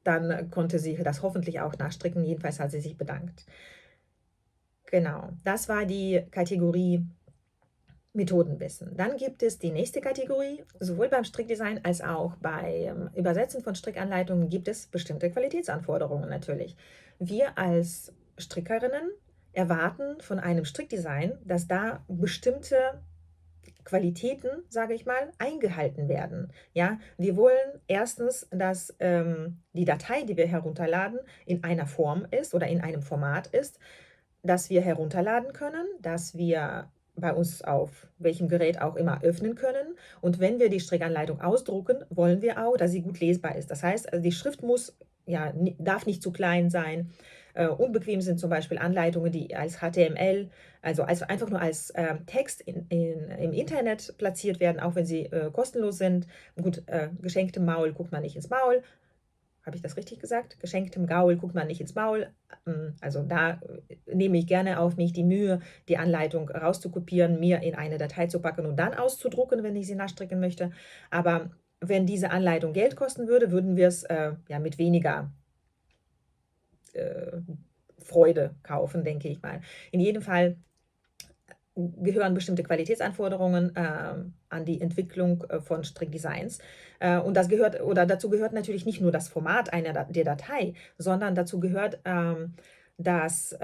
dann konnte sie das hoffentlich auch nachstricken. Jedenfalls hat sie sich bedankt. Genau, das war die Kategorie Methodenwissen. Dann gibt es die nächste Kategorie. Sowohl beim Strickdesign als auch beim Übersetzen von Strickanleitungen gibt es bestimmte Qualitätsanforderungen natürlich. Wir als Strickerinnen erwarten von einem Strickdesign, dass da bestimmte Qualitäten, sage ich mal, eingehalten werden. Ja, wir wollen erstens, dass die Datei, die wir herunterladen, in einer Form ist oder in einem Format ist, dass wir herunterladen können, dass wir bei uns auf welchem Gerät auch immer öffnen können. Und wenn wir die Strickanleitung ausdrucken, wollen wir auch, dass sie gut lesbar ist. Das heißt, also die Schrift darf nicht zu klein sein. Unbequem sind zum Beispiel Anleitungen, die als HTML, also einfach nur als Text im Internet platziert werden, auch wenn sie kostenlos sind. Gut, geschenktem Maul guckt man nicht ins Maul. Habe ich das richtig gesagt? Geschenktem Gaul guckt man nicht ins Maul. Also da nehme ich gerne auf mich die Mühe, die Anleitung rauszukopieren, mir in eine Datei zu packen und dann auszudrucken, wenn ich sie nachstricken möchte. Aber wenn diese Anleitung Geld kosten würde, würden wir es mit weniger Freude kaufen, denke ich mal. In jedem Fall gehören bestimmte Qualitätsanforderungen an die Entwicklung von Strickdesigns. Und dazu gehört natürlich nicht nur das Format der Datei, sondern dazu gehört, dass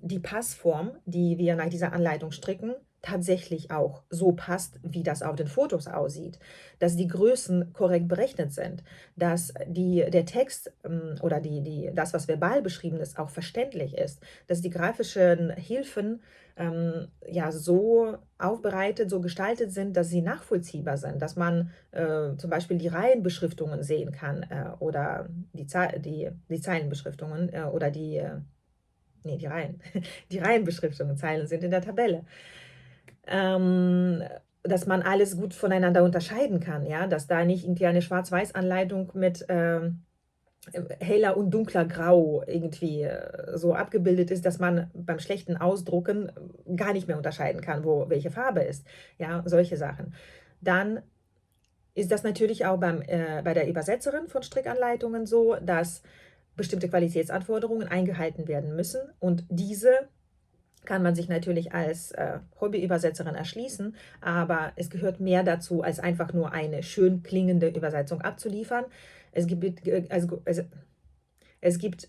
die Passform, die wir nach dieser Anleitung stricken, tatsächlich auch so passt, wie das auf den Fotos aussieht, dass die Größen korrekt berechnet sind, dass der Text oder das, was verbal beschrieben ist, auch verständlich ist, dass die grafischen Hilfen ja so aufbereitet, so gestaltet sind, dass sie nachvollziehbar sind, dass man zum Beispiel die Reihenbeschriftungen sehen kann oder die Zeilenbeschriftungen oder nee, die Reihen, die Reihenbeschriftungen, Zeilen sind in der Tabelle. Dass man alles gut voneinander unterscheiden kann, ja, dass da nicht irgendwie eine Schwarz-Weiß-Anleitung mit heller und dunkler Grau irgendwie so abgebildet ist, dass man beim schlechten Ausdrucken gar nicht mehr unterscheiden kann, wo welche Farbe ist. Ja, solche Sachen. Dann ist das natürlich auch bei der Übersetzerin von Strickanleitungen so, dass bestimmte Qualitätsanforderungen eingehalten werden müssen und diese kann man sich natürlich als Hobbyübersetzerin erschließen, aber es gehört mehr dazu, als einfach nur eine schön klingende Übersetzung abzuliefern. Es gibt, es gibt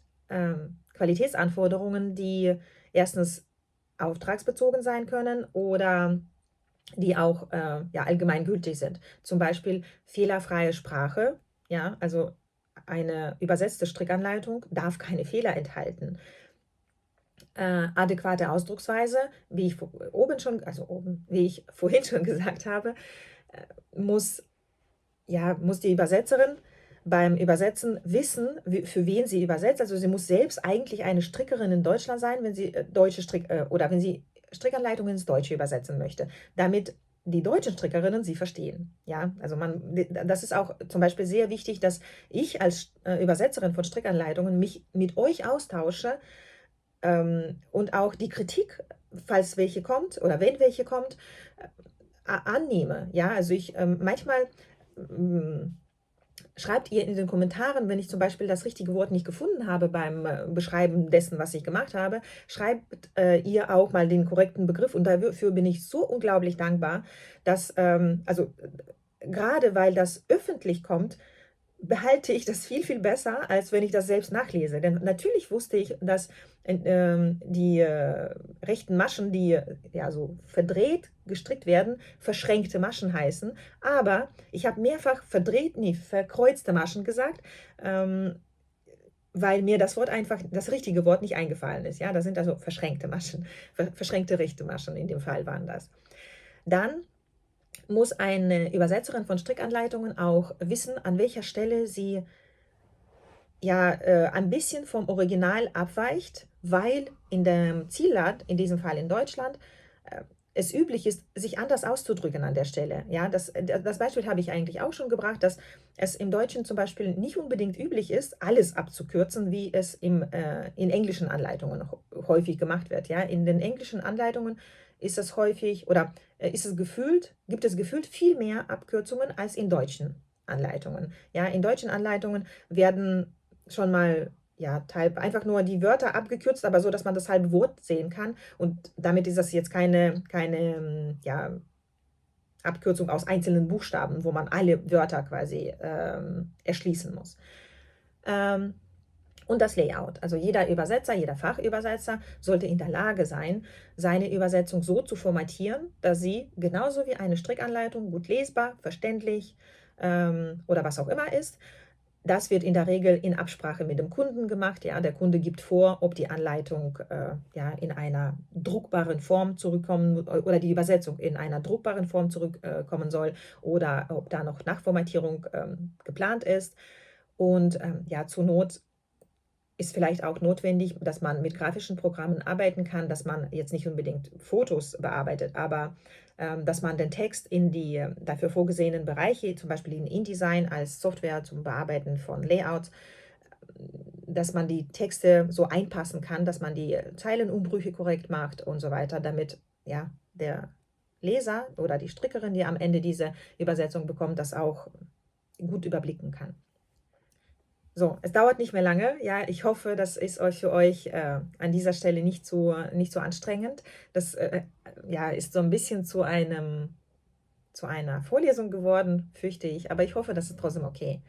Qualitätsanforderungen, die erstens auftragsbezogen sein können oder die auch ja, allgemeingültig sind. Zum Beispiel fehlerfreie Sprache, ja, also eine übersetzte Strickanleitung darf keine Fehler enthalten. Adäquate Ausdrucksweise, wie ich wie ich vorhin schon gesagt habe, muss die Übersetzerin beim Übersetzen wissen, für wen sie übersetzt. Also sie muss selbst eigentlich eine Strickerin in Deutschland sein, wenn sie oder wenn sie Strickanleitungen ins Deutsche übersetzen möchte, damit die deutschen Strickerinnen sie verstehen. Ja, also das ist auch zum Beispiel sehr wichtig, dass ich als Übersetzerin von Strickanleitungen mich mit euch austausche und auch die Kritik, falls welche kommt oder wenn welche kommt, annehme. Ja, also ich manchmal schreibt ihr in den Kommentaren, wenn ich zum Beispiel das richtige Wort nicht gefunden habe beim Beschreiben dessen, was ich gemacht habe, schreibt ihr auch mal den korrekten Begriff und dafür bin ich so unglaublich dankbar, dass, gerade weil das öffentlich kommt, behalte ich das viel, viel besser, als wenn ich das selbst nachlese. Denn natürlich wusste ich, dass die rechten Maschen, die ja so verdreht gestrickt werden, verschränkte Maschen heißen. Aber ich habe mehrfach verkreuzte Maschen gesagt, weil mir das richtige Wort nicht eingefallen ist. Ja, das sind also verschränkte Maschen, verschränkte rechte Maschen in dem Fall waren das. Dann muss eine Übersetzerin von Strickanleitungen auch wissen, an welcher Stelle sie ja ein bisschen vom Original abweicht, weil in dem Zielland, in diesem Fall in Deutschland, es üblich ist, sich anders auszudrücken an der Stelle. Ja, das Beispiel habe ich eigentlich auch schon gebracht, dass es im Deutschen zum Beispiel nicht unbedingt üblich ist, alles abzukürzen, wie es in englischen Anleitungen häufig gemacht wird. Ja, in den englischen Anleitungen ist es häufig oder gibt es gefühlt viel mehr Abkürzungen als in deutschen Anleitungen. Ja, in deutschen Anleitungen werden schon mal ja, einfach nur die Wörter abgekürzt, aber so, dass man das halbe Wort sehen kann. Und damit ist das jetzt keine ja, Abkürzung aus einzelnen Buchstaben, wo man alle Wörter quasi erschließen muss. Und das Layout. Also jeder Übersetzer, jeder Fachübersetzer sollte in der Lage sein, seine Übersetzung so zu formatieren, dass sie genauso wie eine Strickanleitung gut lesbar, verständlich oder was auch immer ist. Das wird in der Regel in Absprache mit dem Kunden gemacht. Ja, der Kunde gibt vor, ob die Anleitung ja, in einer druckbaren Form zurückkommen oder die Übersetzung in einer druckbaren Form zurückkommen soll oder ob da noch Nachformatierung geplant ist. Und ja, zur Not ist vielleicht auch notwendig, dass man mit grafischen Programmen arbeiten kann, dass man jetzt nicht unbedingt Fotos bearbeitet, aber dass man den Text in die dafür vorgesehenen Bereiche, zum Beispiel in InDesign als Software zum Bearbeiten von Layouts, dass man die Texte so einpassen kann, dass man die Zeilenumbrüche korrekt macht und so weiter, damit ja, der Leser oder die Strickerin, die am Ende diese Übersetzung bekommt, das auch gut überblicken kann. So, es dauert nicht mehr lange. Ja, ich hoffe, das ist für euch an dieser Stelle nicht so anstrengend. Das ja, ist so ein bisschen zu einer Vorlesung geworden, fürchte ich. Aber ich hoffe, das ist trotzdem okay.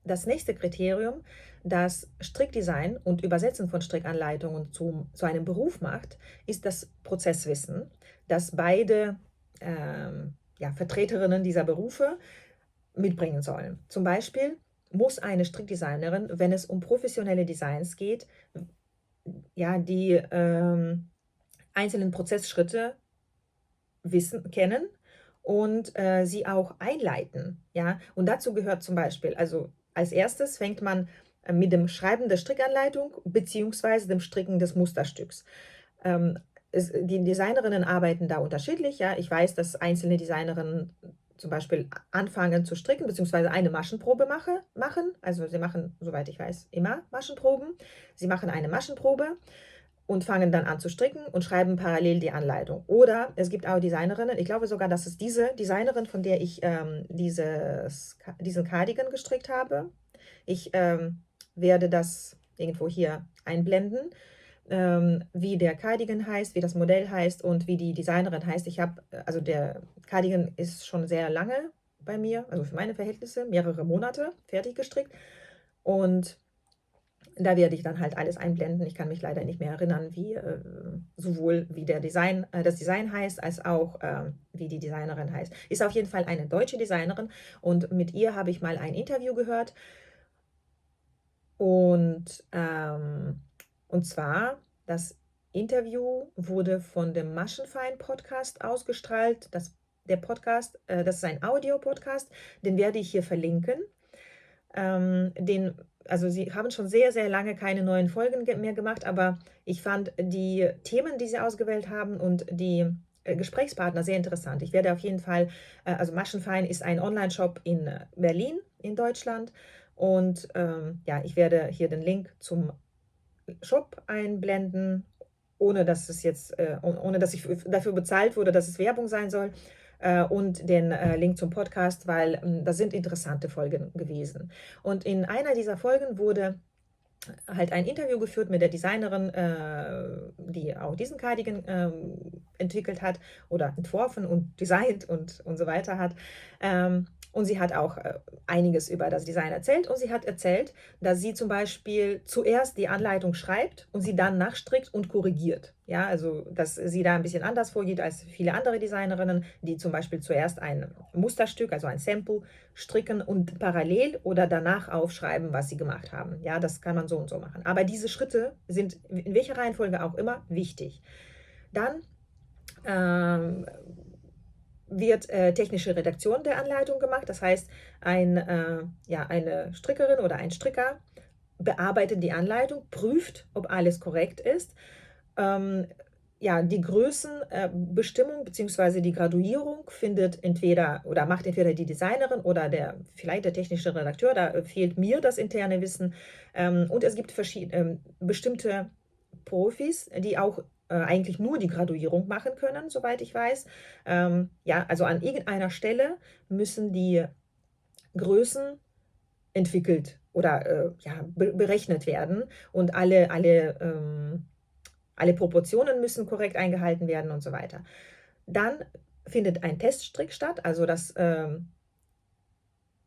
Das nächste Kriterium, das Strickdesign und Übersetzen von Strickanleitungen zu einem Beruf macht, ist das Prozesswissen, das beide Vertreterinnen dieser Berufe mitbringen sollen. Zum Beispiel muss eine Strickdesignerin, wenn es um professionelle Designs geht, die einzelnen Prozessschritte kennen und sie auch einleiten. Ja? Und dazu gehört zum Beispiel, also als erstes fängt man mit dem Schreiben der Strickanleitung bzw. dem Stricken des Musterstücks. Die Designerinnen arbeiten da unterschiedlich. Ja? Ich weiß, dass einzelne Designerinnen zum Beispiel anfangen zu stricken bzw. eine Maschenprobe machen. Also sie machen, soweit ich weiß, immer Maschenproben. Sie machen eine Maschenprobe und fangen dann an zu stricken und schreiben parallel die Anleitung. Oder es gibt auch Designerinnen, ich glaube sogar, dass es diese Designerin, von der ich diesen Cardigan gestrickt habe. Ich werde das irgendwo hier einblenden, wie der Cardigan heißt, wie das Modell heißt und wie die Designerin heißt. Also der Cardigan ist schon sehr lange bei mir, also für meine Verhältnisse, mehrere Monate fertig gestrickt. Und da werde ich dann halt alles einblenden. Ich kann mich leider nicht mehr erinnern, sowohl wie das Design heißt, als auch wie die Designerin heißt. Ist auf jeden Fall eine deutsche Designerin und mit ihr habe ich mal ein Interview gehört. Und zwar, das Interview wurde von dem Maschenfein-Podcast ausgestrahlt. Der Podcast, das ist ein Audio-Podcast, den werde ich hier verlinken. Also sie haben schon sehr, sehr lange keine neuen Folgen mehr gemacht, aber ich fand die Themen, die sie ausgewählt haben und die Gesprächspartner sehr interessant. Ich werde auf jeden Fall, also Maschenfein ist ein Online-Shop in Berlin in Deutschland und ich werde hier den Link zum Shop einblenden, ohne dass ich dafür bezahlt wurde, dass es Werbung sein soll. Und den Link zum Podcast, weil das sind interessante Folgen gewesen. Und in einer dieser Folgen wurde halt ein Interview geführt mit der Designerin, die auch diesen Cardigan entwickelt hat oder entworfen und designt und so weiter hat. Und sie hat auch einiges über das Design erzählt und sie hat erzählt, dass sie zum Beispiel zuerst die Anleitung schreibt und sie dann nachstrickt und korrigiert. Ja, also dass sie da ein bisschen anders vorgeht als viele andere Designerinnen, die zum Beispiel zuerst ein Musterstück, also ein Sample, stricken und parallel oder danach aufschreiben, was sie gemacht haben. Ja, das kann man so und so machen. Aber diese Schritte sind in welcher Reihenfolge auch immer wichtig. Dann wird technische Redaktion der Anleitung gemacht. Das heißt, eine Strickerin oder ein Stricker bearbeitet die Anleitung, prüft, ob alles korrekt ist. Die Größenbestimmung bzw. die Graduierung macht entweder die Designerin oder vielleicht der technische Redakteur. Da fehlt mir das interne Wissen. Und es gibt bestimmte Profis, die auch eigentlich nur die Graduierung machen können, soweit ich weiß. Also an irgendeiner Stelle müssen die Größen entwickelt oder berechnet werden und alle Proportionen müssen korrekt eingehalten werden und so weiter. Dann findet ein Teststrick statt, also das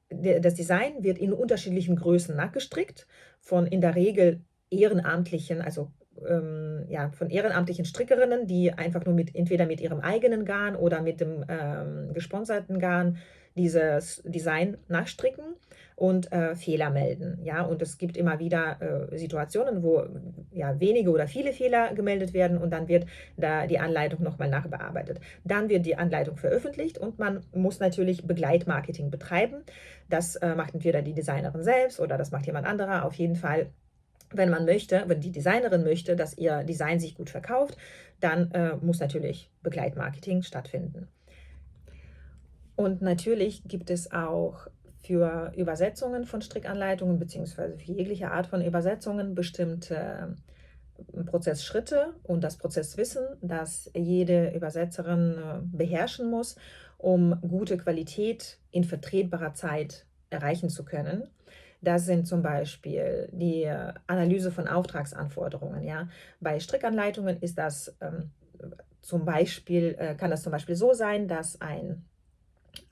Design wird in unterschiedlichen Größen nachgestrickt von in der Regel ehrenamtlichen, von ehrenamtlichen Strickerinnen, die einfach nur entweder mit ihrem eigenen Garn oder mit dem gesponserten Garn dieses Design nachstricken und Fehler melden. Ja, und es gibt immer wieder Situationen, wo wenige oder viele Fehler gemeldet werden und dann wird da die Anleitung nochmal nachbearbeitet. Dann wird die Anleitung veröffentlicht und man muss natürlich Begleitmarketing betreiben. Das macht entweder die Designerin selbst oder das macht jemand anderer. Auf jeden Fall, wenn die Designerin möchte, dass ihr Design sich gut verkauft, dann muss natürlich Begleitmarketing stattfinden. Und natürlich gibt es auch für Übersetzungen von Strickanleitungen bzw. für jegliche Art von Übersetzungen bestimmte Prozessschritte und das Prozesswissen, das jede Übersetzerin beherrschen muss, um gute Qualität in vertretbarer Zeit erreichen zu können. Das sind zum Beispiel die Analyse von Auftragsanforderungen. Ja. Bei Strickanleitungen ist das kann das zum Beispiel so sein, dass ein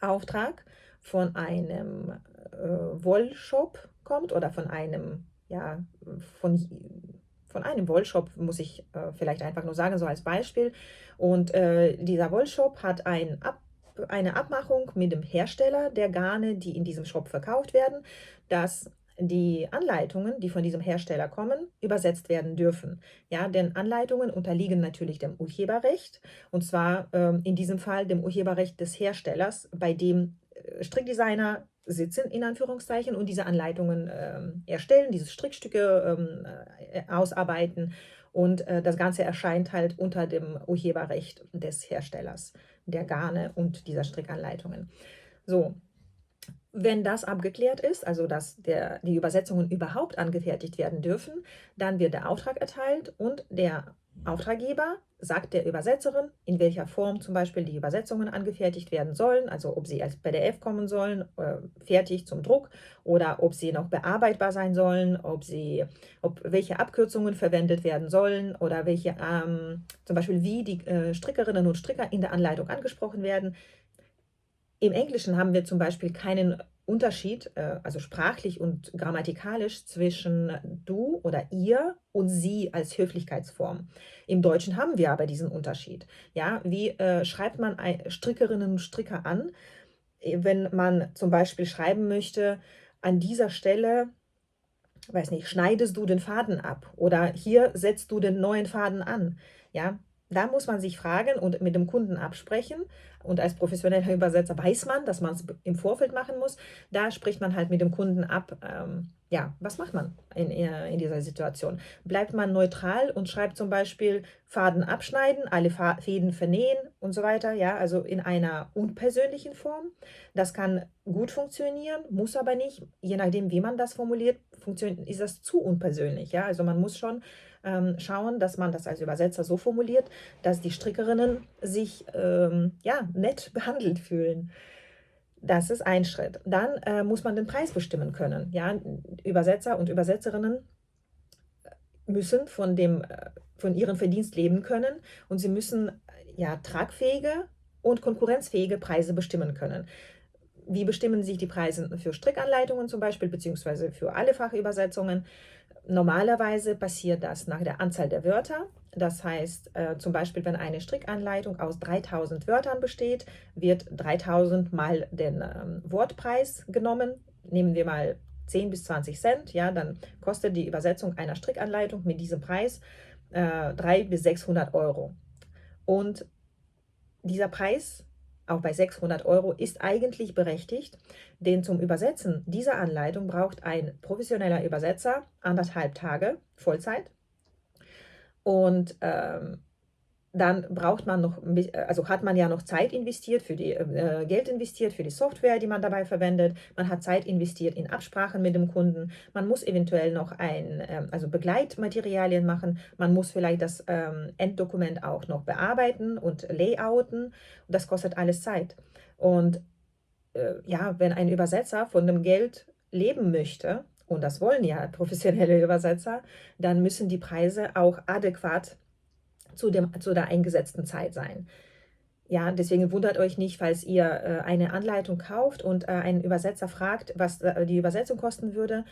Auftrag von einem Wollshop kommt oder von einem, ja, von einem Wollshop, muss ich vielleicht einfach nur sagen, so als Beispiel. Und dieser Wollshop hat eine Abmachung mit dem Hersteller der Garne, die in diesem Shop verkauft werden, dass die Anleitungen, die von diesem Hersteller kommen, übersetzt werden dürfen. Ja, denn Anleitungen unterliegen natürlich dem Urheberrecht, und zwar in diesem Fall dem Urheberrecht des Herstellers, bei dem Strickdesigner sitzen, in Anführungszeichen, und diese Anleitungen erstellen, diese Strickstücke ausarbeiten, und das Ganze erscheint halt unter dem Urheberrecht des Herstellers der Garne und dieser Strickanleitungen. So, wenn das abgeklärt ist, also dass die Übersetzungen überhaupt angefertigt werden dürfen, dann wird der Auftrag erteilt und der Auftraggeber sagt der Übersetzerin, in welcher Form zum Beispiel die Übersetzungen angefertigt werden sollen, also ob sie als PDF kommen sollen, fertig zum Druck, oder ob sie noch bearbeitbar sein sollen, welche Abkürzungen verwendet werden sollen, oder welche, zum Beispiel wie die Strickerinnen und Stricker in der Anleitung angesprochen werden. Im Englischen haben wir zum Beispiel keinen Unterschied, also sprachlich und grammatikalisch, zwischen du oder ihr und sie als Höflichkeitsform. Im Deutschen haben wir aber diesen Unterschied. Ja, wie schreibt man Strickerinnen und Stricker an, wenn man zum Beispiel schreiben möchte, an dieser Stelle, weiß nicht, schneidest du den Faden ab oder hier setzt du den neuen Faden an. Ja, da muss man sich fragen und mit dem Kunden absprechen. Und als professioneller Übersetzer weiß man, dass man es im Vorfeld machen muss. Da spricht man halt mit dem Kunden ab, ja, was macht man in dieser Situation? Bleibt man neutral und schreibt zum Beispiel Faden abschneiden, alle Fäden vernähen und so weiter, ja, also in einer unpersönlichen Form. Das kann gut funktionieren, muss aber nicht. Je nachdem, wie man das formuliert, ist das zu unpersönlich, ja. Also man muss schon schauen, dass man das als Übersetzer so formuliert, dass die Strickerinnen sich ja, nett behandelt fühlen. Das ist ein Schritt. Dann muss man den Preis bestimmen können. Ja? Übersetzer und Übersetzerinnen müssen von ihrem Verdienst leben können, und sie müssen ja, tragfähige und konkurrenzfähige Preise bestimmen können. Wie bestimmen sich die Preise für Strickanleitungen zum Beispiel, beziehungsweise für alle Fachübersetzungen? Normalerweise passiert das nach der Anzahl der Wörter. Das heißt, zum Beispiel, wenn eine Strickanleitung aus 3000 Wörtern besteht, wird 3000 mal den Wortpreis genommen. Nehmen wir mal 10 bis 20 Cent, ja, dann kostet die Übersetzung einer Strickanleitung mit diesem Preis 300 bis 600 Euro. Und dieser Preis, auch bei 600 Euro, ist eigentlich berechtigt, denn zum Übersetzen dieser Anleitung braucht ein professioneller Übersetzer 1,5 Tage Vollzeit. Und dann braucht man noch, also hat man ja noch Zeit investiert Geld investiert für die Software, die man dabei verwendet. Man hat Zeit investiert in Absprachen mit dem Kunden. Man muss eventuell noch also Begleitmaterialien machen. Man muss vielleicht das Enddokument auch noch bearbeiten und layouten. Und das kostet alles Zeit. Und ja, wenn ein Übersetzer von dem Geld leben möchte, und das wollen ja professionelle Übersetzer, dann müssen die Preise auch adäquat zu der eingesetzten Zeit sein. Ja, deswegen wundert euch nicht, falls ihr eine Anleitung kauft und einen Übersetzer fragt, was die Übersetzung kosten würde.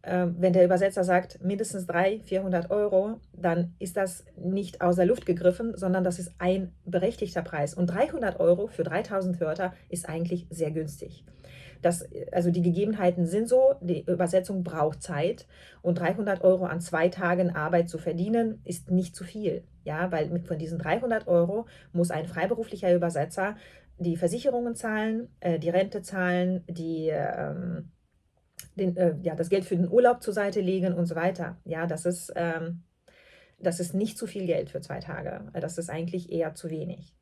Wenn der Übersetzer sagt, mindestens 300-400 Euro, dann ist das nicht aus der Luft gegriffen, sondern das ist ein berechtigter Preis. Und 300 Euro für 3000 Wörter ist eigentlich sehr günstig. Also die Gegebenheiten sind so, die Übersetzung braucht Zeit, und 300 Euro an 2 Tagen Arbeit zu verdienen, ist nicht zu viel. Ja, weil von diesen 300 Euro muss ein freiberuflicher Übersetzer die Versicherungen zahlen, die Rente zahlen, das Geld für den Urlaub zur Seite legen und so weiter. Ja, das ist nicht zu viel Geld für 2 Tage. Das ist eigentlich eher zu wenig.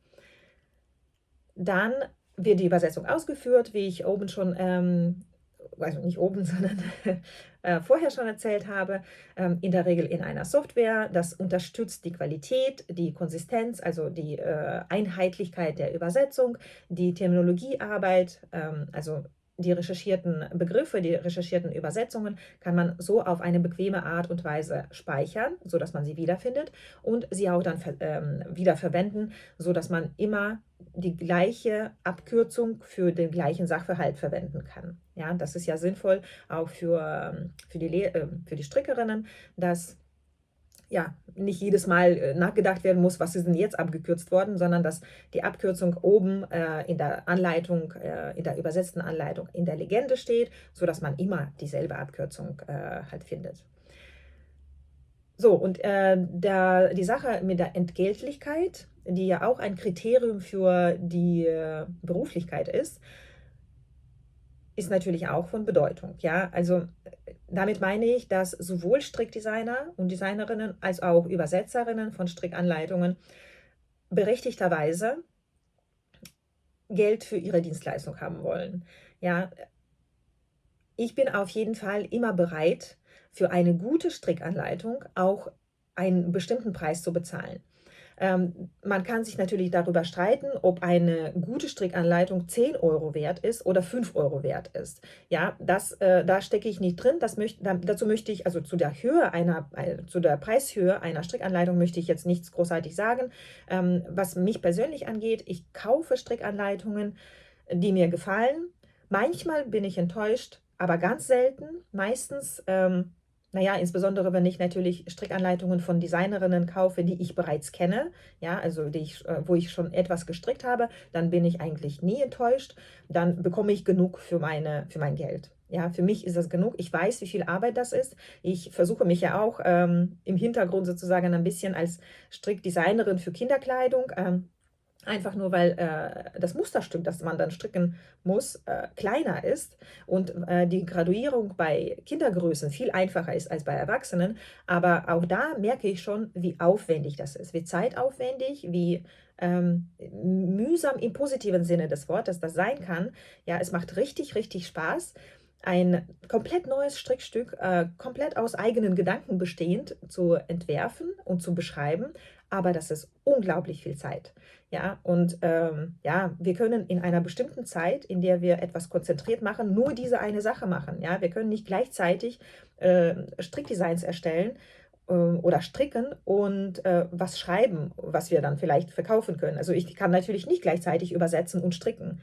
Dann wird die Übersetzung ausgeführt, wie ich oben schon, also nicht oben, sondern vorher schon erzählt habe, in der Regel in einer Software. Das unterstützt die Qualität, die Konsistenz, also die Einheitlichkeit der Übersetzung, die Terminologiearbeit, also die recherchierten Begriffe, die recherchierten Übersetzungen kann man so auf eine bequeme Art und Weise speichern, sodass man sie wiederfindet und sie auch dann wieder verwenden, sodass man immer die gleiche Abkürzung für den gleichen Sachverhalt verwenden kann. Ja, das ist ja sinnvoll auch für die Strickerinnen, dass ja, nicht jedes Mal nachgedacht werden muss, was ist denn jetzt abgekürzt worden, sondern dass die Abkürzung oben in der Anleitung, in der übersetzten Anleitung in der Legende steht, sodass man immer dieselbe Abkürzung halt findet. So, und die Sache mit der Entgeltlichkeit, die ja auch ein Kriterium für die Beruflichkeit ist natürlich auch von Bedeutung. Ja, also damit meine ich, dass sowohl Strickdesigner und Designerinnen als auch Übersetzerinnen von Strickanleitungen berechtigterweise Geld für ihre Dienstleistung haben wollen. Ja, ich bin auf jeden Fall immer bereit, für eine gute Strickanleitung auch einen bestimmten Preis zu bezahlen. Man kann sich natürlich darüber streiten, ob eine gute Strickanleitung 10 Euro wert ist oder 5 Euro wert ist. Ja, da stecke ich nicht drin. Dazu möchte ich, also zu der zu der Preishöhe einer Strickanleitung möchte ich jetzt nichts großartig sagen. Was mich persönlich angeht, ich kaufe Strickanleitungen, die mir gefallen. Manchmal bin ich enttäuscht, aber ganz selten. Meistens naja, insbesondere wenn ich natürlich Strickanleitungen von Designerinnen kaufe, die ich bereits kenne, ja, also wo ich schon etwas gestrickt habe, dann bin ich eigentlich nie enttäuscht. Dann bekomme ich genug für mein Geld. Ja, für mich ist das genug. Ich weiß, wie viel Arbeit das ist. Ich versuche mich ja auch im Hintergrund sozusagen ein bisschen als Strickdesignerin für Kinderkleidung. Einfach nur, weil das Musterstück, das man dann stricken muss, kleiner ist und die Graduierung bei Kindergrößen viel einfacher ist als bei Erwachsenen. Aber auch da merke ich schon, wie aufwendig das ist, wie zeitaufwendig, wie mühsam im positiven Sinne des Wortes das sein kann. Ja, es macht richtig, richtig Spaß. Ein komplett neues Strickstück, komplett aus eigenen Gedanken bestehend, zu entwerfen und zu beschreiben. Aber das ist unglaublich viel Zeit. Ja, und ja, wir können in einer bestimmten Zeit, in der wir etwas konzentriert machen, nur diese eine Sache machen. Ja, wir können nicht gleichzeitig Strickdesigns erstellen oder stricken und was schreiben, was wir dann vielleicht verkaufen können. Also ich kann natürlich nicht gleichzeitig übersetzen und stricken,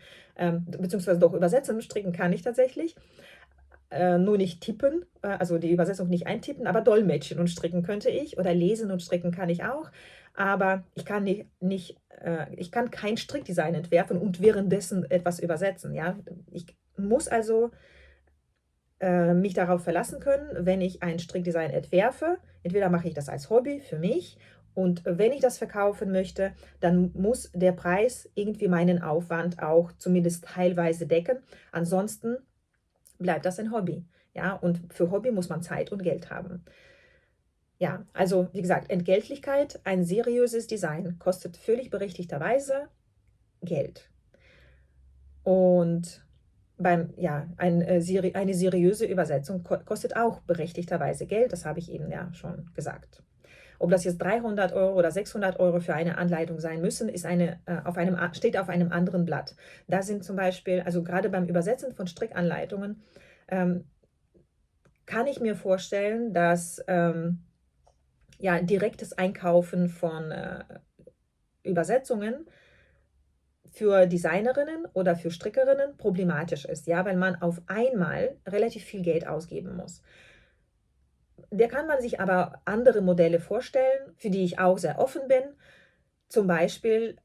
beziehungsweise doch übersetzen und stricken kann ich tatsächlich. Nur nicht tippen, also die Übersetzung nicht eintippen, aber dolmetschen und stricken könnte ich oder lesen und stricken kann ich auch. Aber ich kann ich kann kein Strickdesign entwerfen und währenddessen etwas übersetzen. Ja? Ich muss also mich darauf verlassen können, wenn ich ein Strickdesign entwerfe. Entweder mache ich das als Hobby für mich und wenn ich das verkaufen möchte, dann muss der Preis irgendwie meinen Aufwand auch zumindest teilweise decken. Ansonsten bleibt das ein Hobby. Ja, und für Hobby muss man Zeit und Geld haben. Ja, also wie gesagt, Entgeltlichkeit, ein seriöses Design kostet völlig berechtigterweise Geld. Und eine seriöse Übersetzung kostet auch berechtigterweise Geld, das habe ich eben ja schon gesagt. Ob das jetzt 300 Euro oder 600 Euro für eine Anleitung sein müssen, steht auf einem anderen Blatt. Da sind zum Beispiel, also gerade beim Übersetzen von Strickanleitungen, kann ich mir vorstellen, dass ja, direktes Einkaufen von Übersetzungen für Designerinnen oder für Strickerinnen problematisch ist, ja, weil man auf einmal relativ viel Geld ausgeben muss. Da kann man sich aber andere Modelle vorstellen, für die ich auch sehr offen bin. Zum Beispiel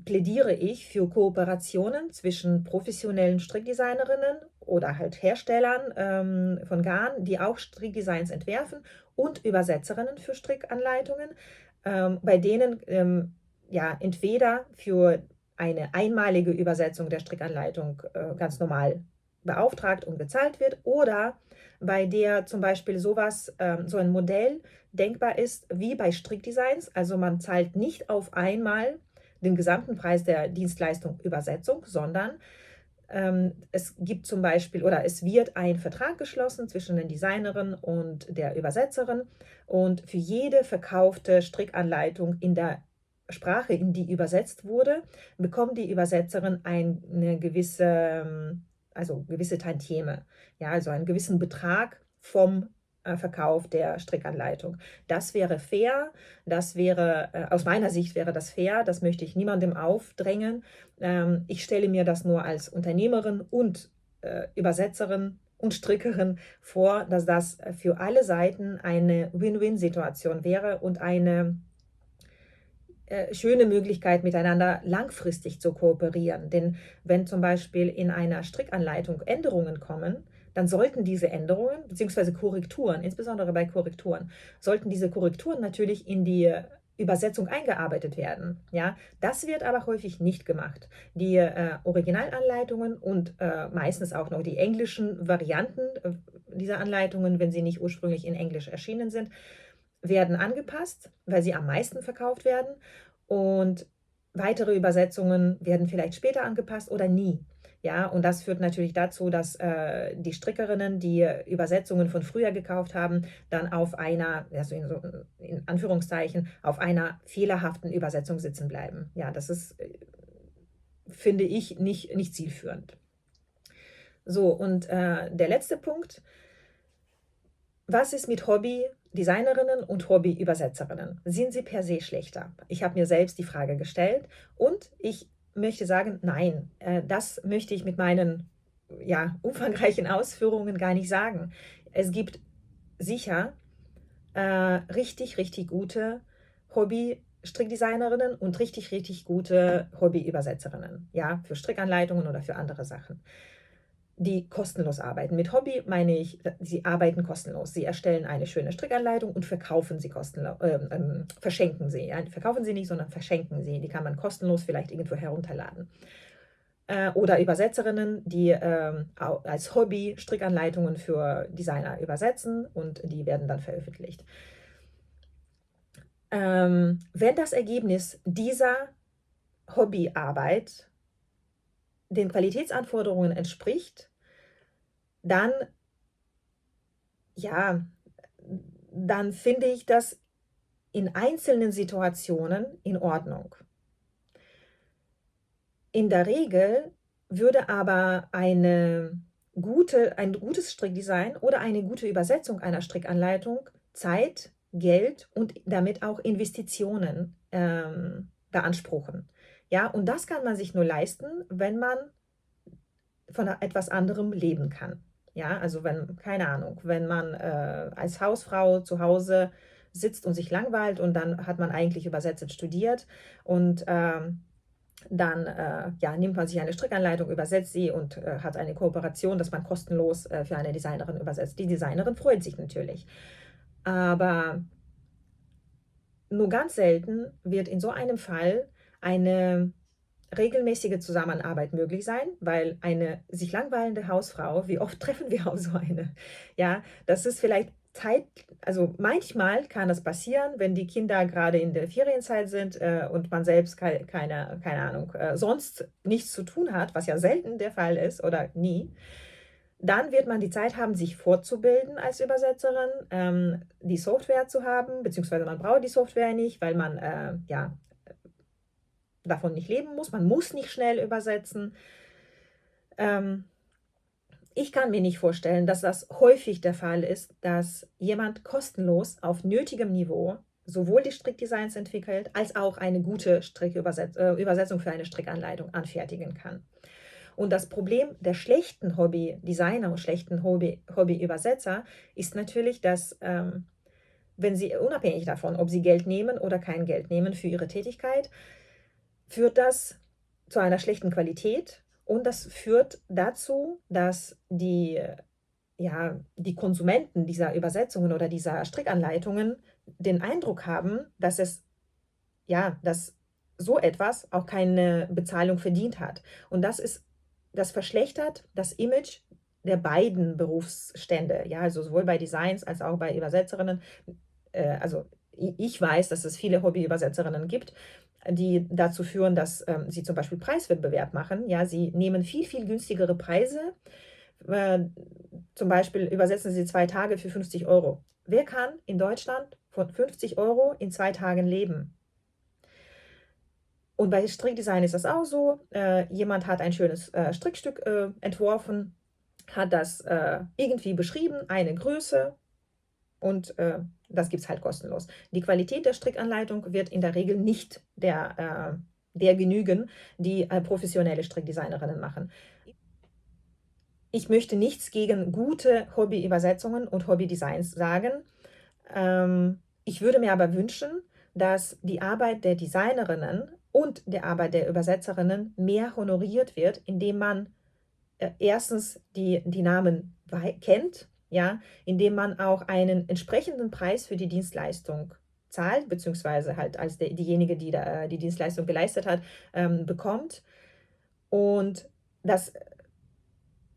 plädiere ich für Kooperationen zwischen professionellen Strickdesignerinnen oder halt Herstellern von Garn, die auch Strickdesigns entwerfen und Übersetzerinnen für Strickanleitungen, bei denen ja entweder für eine einmalige Übersetzung der Strickanleitung ganz normal beauftragt und bezahlt wird oder bei der zum Beispiel so ein Modell denkbar ist wie bei Strickdesigns. Also man zahlt nicht auf einmal den gesamten Preis der Dienstleistung Übersetzung, sondern es gibt zum Beispiel oder es wird ein Vertrag geschlossen zwischen den Designerin und der Übersetzerin und für jede verkaufte Strickanleitung in der Sprache, in die übersetzt wurde, bekommt die Übersetzerin also gewisse Tantieme, ja, also einen gewissen Betrag vom Verkauf der Strickanleitung. Das wäre fair, das wäre, aus meiner Sicht wäre das fair, das möchte ich niemandem aufdrängen. Ich stelle mir das nur als Unternehmerin und Übersetzerin und Strickerin vor, dass das für alle Seiten eine Win-Win-Situation wäre und eine schöne Möglichkeit, miteinander langfristig zu kooperieren. Denn wenn zum Beispiel in einer Strickanleitung Änderungen kommen, dann sollten diese Änderungen bzw. Korrekturen, insbesondere bei Korrekturen, sollten diese Korrekturen natürlich in die Übersetzung eingearbeitet werden. Ja, das wird aber häufig nicht gemacht. Die Originalanleitungen und meistens auch noch die englischen Varianten dieser Anleitungen, wenn sie nicht ursprünglich in Englisch erschienen sind, werden angepasst, weil sie am meisten verkauft werden, und weitere Übersetzungen werden vielleicht später angepasst oder nie. Ja, und das führt natürlich dazu, dass die Strickerinnen, die Übersetzungen von früher gekauft haben, dann auf einer, also in Anführungszeichen, auf einer fehlerhaften Übersetzung sitzen bleiben. Ja, das ist, finde ich, nicht zielführend. So, und der letzte Punkt: Was ist mit Hobby-Designerinnen und Hobby-Übersetzerinnen? Sind sie per se schlechter? Ich habe mir selbst die Frage gestellt und ich möchte sagen, nein, das möchte ich mit meinen umfangreichen Ausführungen gar nicht sagen. Es gibt sicher richtig, richtig gute Hobby-Strickdesignerinnen und richtig, richtig gute Hobby-Übersetzerinnen, ja, für Strickanleitungen oder für andere Sachen, die kostenlos arbeiten. Mit Hobby meine ich, sie arbeiten kostenlos. Sie erstellen eine schöne Strickanleitung und verkaufen sie kostenlos, verschenken sie. Ja? Verkaufen sie nicht, sondern verschenken sie. Die kann man kostenlos vielleicht irgendwo herunterladen. Oder Übersetzerinnen, die als Hobby Strickanleitungen für Designer übersetzen und die werden dann veröffentlicht. Wenn das Ergebnis dieser Hobbyarbeit den Qualitätsanforderungen entspricht, dann finde ich das in einzelnen Situationen in Ordnung. In der Regel würde aber ein gutes Strickdesign oder eine gute Übersetzung einer Strickanleitung Zeit, Geld und damit auch Investitionen beanspruchen. Ja, und das kann man sich nur leisten, wenn man von etwas anderem leben kann. Ja, also keine Ahnung, wenn man als Hausfrau zu Hause sitzt und sich langweilt und dann hat man eigentlich übersetzt studiert und dann nimmt man sich eine Strickanleitung, übersetzt sie und hat eine Kooperation, dass man kostenlos für eine Designerin übersetzt. Die Designerin freut sich natürlich. Aber nur ganz selten wird in so einem Fall eine regelmäßige Zusammenarbeit möglich sein, weil eine sich langweilende Hausfrau, wie oft treffen wir auf so eine? Ja, das ist vielleicht also manchmal kann das passieren, wenn die Kinder gerade in der Ferienzeit sind und man selbst keine Ahnung, sonst nichts zu tun hat, was ja selten der Fall ist oder nie. Dann wird man die Zeit haben, sich fortzubilden als Übersetzerin, die Software zu haben, beziehungsweise man braucht die Software nicht, weil man davon nicht leben muss. Man muss nicht schnell übersetzen. Ich kann mir nicht vorstellen, dass das häufig der Fall ist, dass jemand kostenlos auf nötigem Niveau sowohl die Strickdesigns entwickelt, als auch eine gute Übersetzung für eine Strickanleitung anfertigen kann. Und das Problem der schlechten Hobby-Designer und schlechten Hobby-Übersetzer ist natürlich, dass wenn sie, unabhängig davon, ob sie Geld nehmen oder kein Geld nehmen für ihre Tätigkeit, führt das zu einer schlechten Qualität und das führt dazu, dass die Konsumenten dieser Übersetzungen oder dieser Strickanleitungen den Eindruck haben, dass so etwas auch keine Bezahlung verdient hat. Und das verschlechtert das Image der beiden Berufsstände, ja, also sowohl bei Designs als auch bei Übersetzerinnen. Also ich weiß, dass es viele Hobbyübersetzerinnen gibt, die dazu führen, dass sie zum Beispiel Preiswettbewerb machen. Ja, sie nehmen viel, viel günstigere Preise. Zum Beispiel übersetzen sie 2 Tage für 50 Euro. Wer kann in Deutschland von 50 Euro in 2 Tagen leben? Und bei Strickdesign ist das auch so. Jemand hat ein schönes Strickstück entworfen, hat das irgendwie beschrieben, eine Größe, und das gibt es halt kostenlos. Die Qualität der Strickanleitung wird in der Regel nicht der genügen, die professionelle Strickdesignerinnen machen. Ich möchte nichts gegen gute Hobbyübersetzungen und Hobbydesigns sagen. Ich würde mir aber wünschen, dass die Arbeit der Designerinnen und der Arbeit der Übersetzerinnen mehr honoriert wird, indem man erstens die Namen kennt, ja, indem man auch einen entsprechenden Preis für die Dienstleistung zahlt, beziehungsweise halt als diejenige, die die Dienstleistung geleistet hat, bekommt. Und das,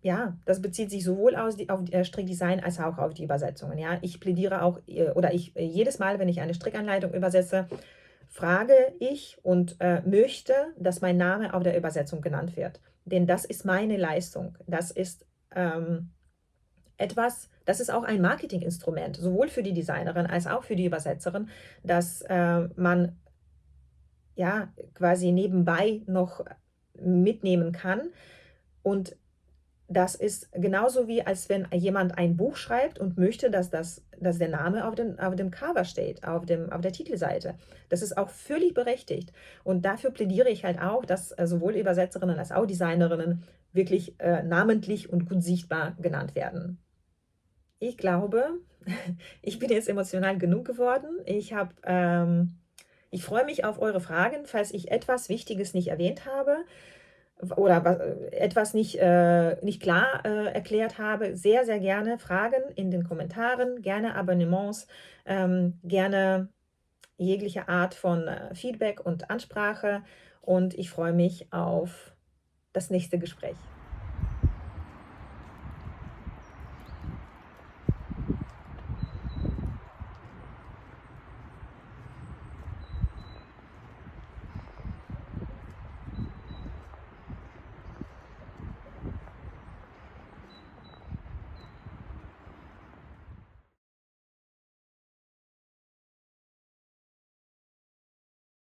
ja, das bezieht sich sowohl auf Strickdesign als auch auf die Übersetzungen. Ja. Ich plädiere auch, oder jedes Mal, wenn ich eine Strickanleitung übersetze, frage ich und möchte, dass mein Name auf der Übersetzung genannt wird. Denn das ist meine Leistung. Das ist das ist auch ein Marketinginstrument, sowohl für die Designerin als auch für die Übersetzerin, dass man ja quasi nebenbei noch mitnehmen kann. Und das ist genauso wie, als wenn jemand ein Buch schreibt und möchte, dass der Name auf dem Cover steht, auf der Titelseite. Das ist auch völlig berechtigt. Und dafür plädiere ich halt auch, dass sowohl Übersetzerinnen als auch Designerinnen wirklich namentlich und gut sichtbar genannt werden. Ich glaube, ich bin jetzt emotional genug geworden. Ich freue mich auf eure Fragen, falls ich etwas Wichtiges nicht erwähnt habe oder etwas nicht klar erklärt habe. Sehr, sehr gerne Fragen in den Kommentaren, gerne Abonnements, gerne jegliche Art von Feedback und Ansprache. Und ich freue mich auf das nächste Gespräch.